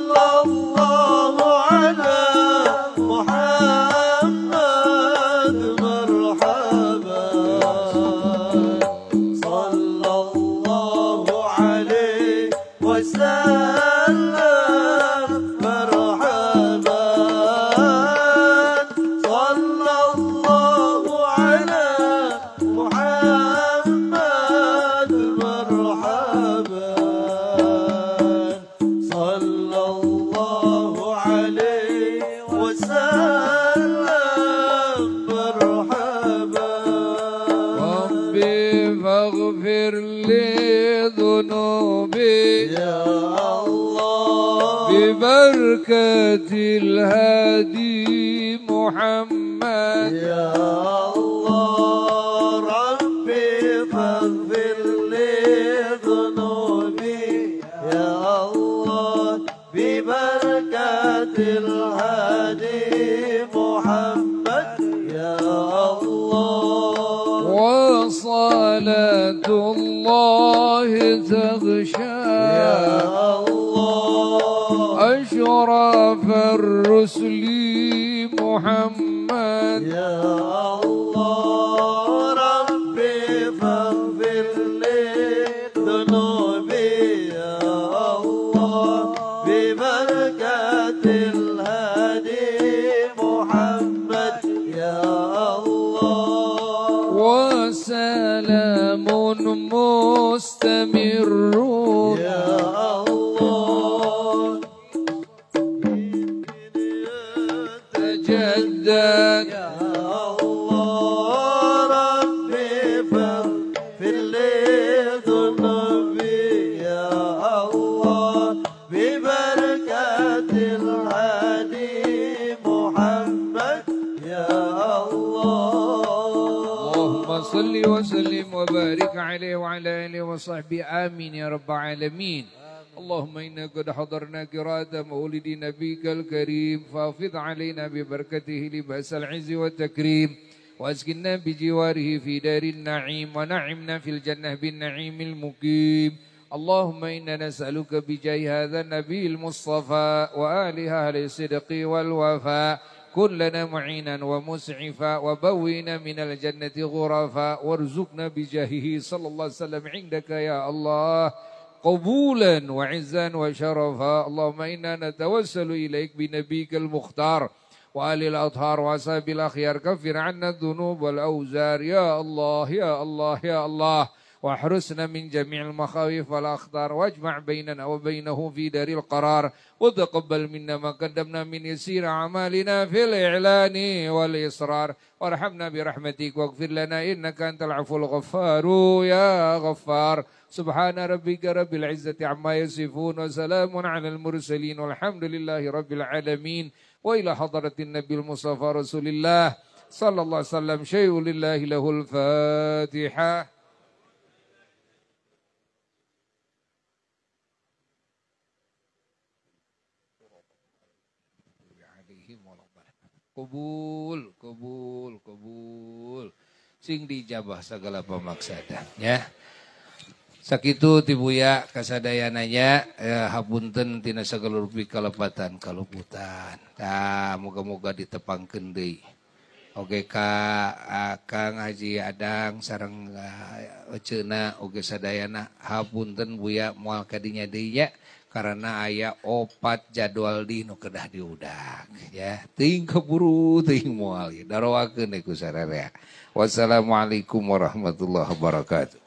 Speaker 2: ببركة الهادي محمد
Speaker 3: يا الله ربي فاغفر لي ذنوبي يا الله ببركة الهادي محمد يا الله
Speaker 2: وصلاة الله تغشى
Speaker 3: يا الله
Speaker 2: أشرف الرسل محمد
Speaker 3: يا الله ربي فاغفر لي ذنوبي يا الله ببركة الهادي محمد يا الله
Speaker 2: وسلام مستمر
Speaker 3: يا الله
Speaker 2: تجدد
Speaker 3: يا الله ربي فاغفر لي ذنوبي يا الله ببركة الهادي محمد يا الله
Speaker 2: اللهم صل وسلم وبارك عليه وعلى آله وصحبه آمين يا رب العالمين. اللهم إنا قد حضرنا قراءة مولد نبيك الكريم فافض علينا ببركته لباس العز والتكريم وأسكننا بجواره في دار النعيم ونعمنا في الجنة بالنعيم المقيم. اللهم إنا نسألك بجاه هذا النبي المصطفى وآله أهل الصدق والوفاء كن لنا معينا ومسعفا وبوينا من الجنة غرفا وارزقنا بجاهه صلى الله عليه وسلم عندك يا الله قبولا وعزا وشرفا. اللهم إنا نتوسل إليك بنبيك المختار وآل الأطهار وأصحاب الأخيار كفر عنا الذنوب والأوزار يا الله يا الله يا الله واحرسنا من جميع المخاوف والأخطار واجمع بيننا وبينه في دار القرار وتقبل منا ما قدمنا من يسير أعمالنا في الإعلان والإصرار وارحمنا برحمتك واغفر لنا إنك أنت العفو الغفار يا غفار. سبحان ربك رب العزة عما يصفون وسلام على المرسلين والحمد لله رب العالمين. وإلى حضرة النبي المصطفى رسول الله صلى الله عليه وسلم شيء لله له الفاتحة. Kubul, kubul, kubul. Sing dijabah segala pemaksada. Ya. Sakitu tibuya kasadayananya hapunten tina sagalur kalepatan kaluputan. Tah moga-moga ditepangkeun deui. Oge ka Kang Haji Adang sareng ceuna oge sadayana hapunten buya moal kadinya deui nya. Karena aya 4 jadwal di nu kedah diudag ya teuing keburu teuing moal darowakeun ku sararea. Wassalamualaikum warahmatullahi wabarakatuh.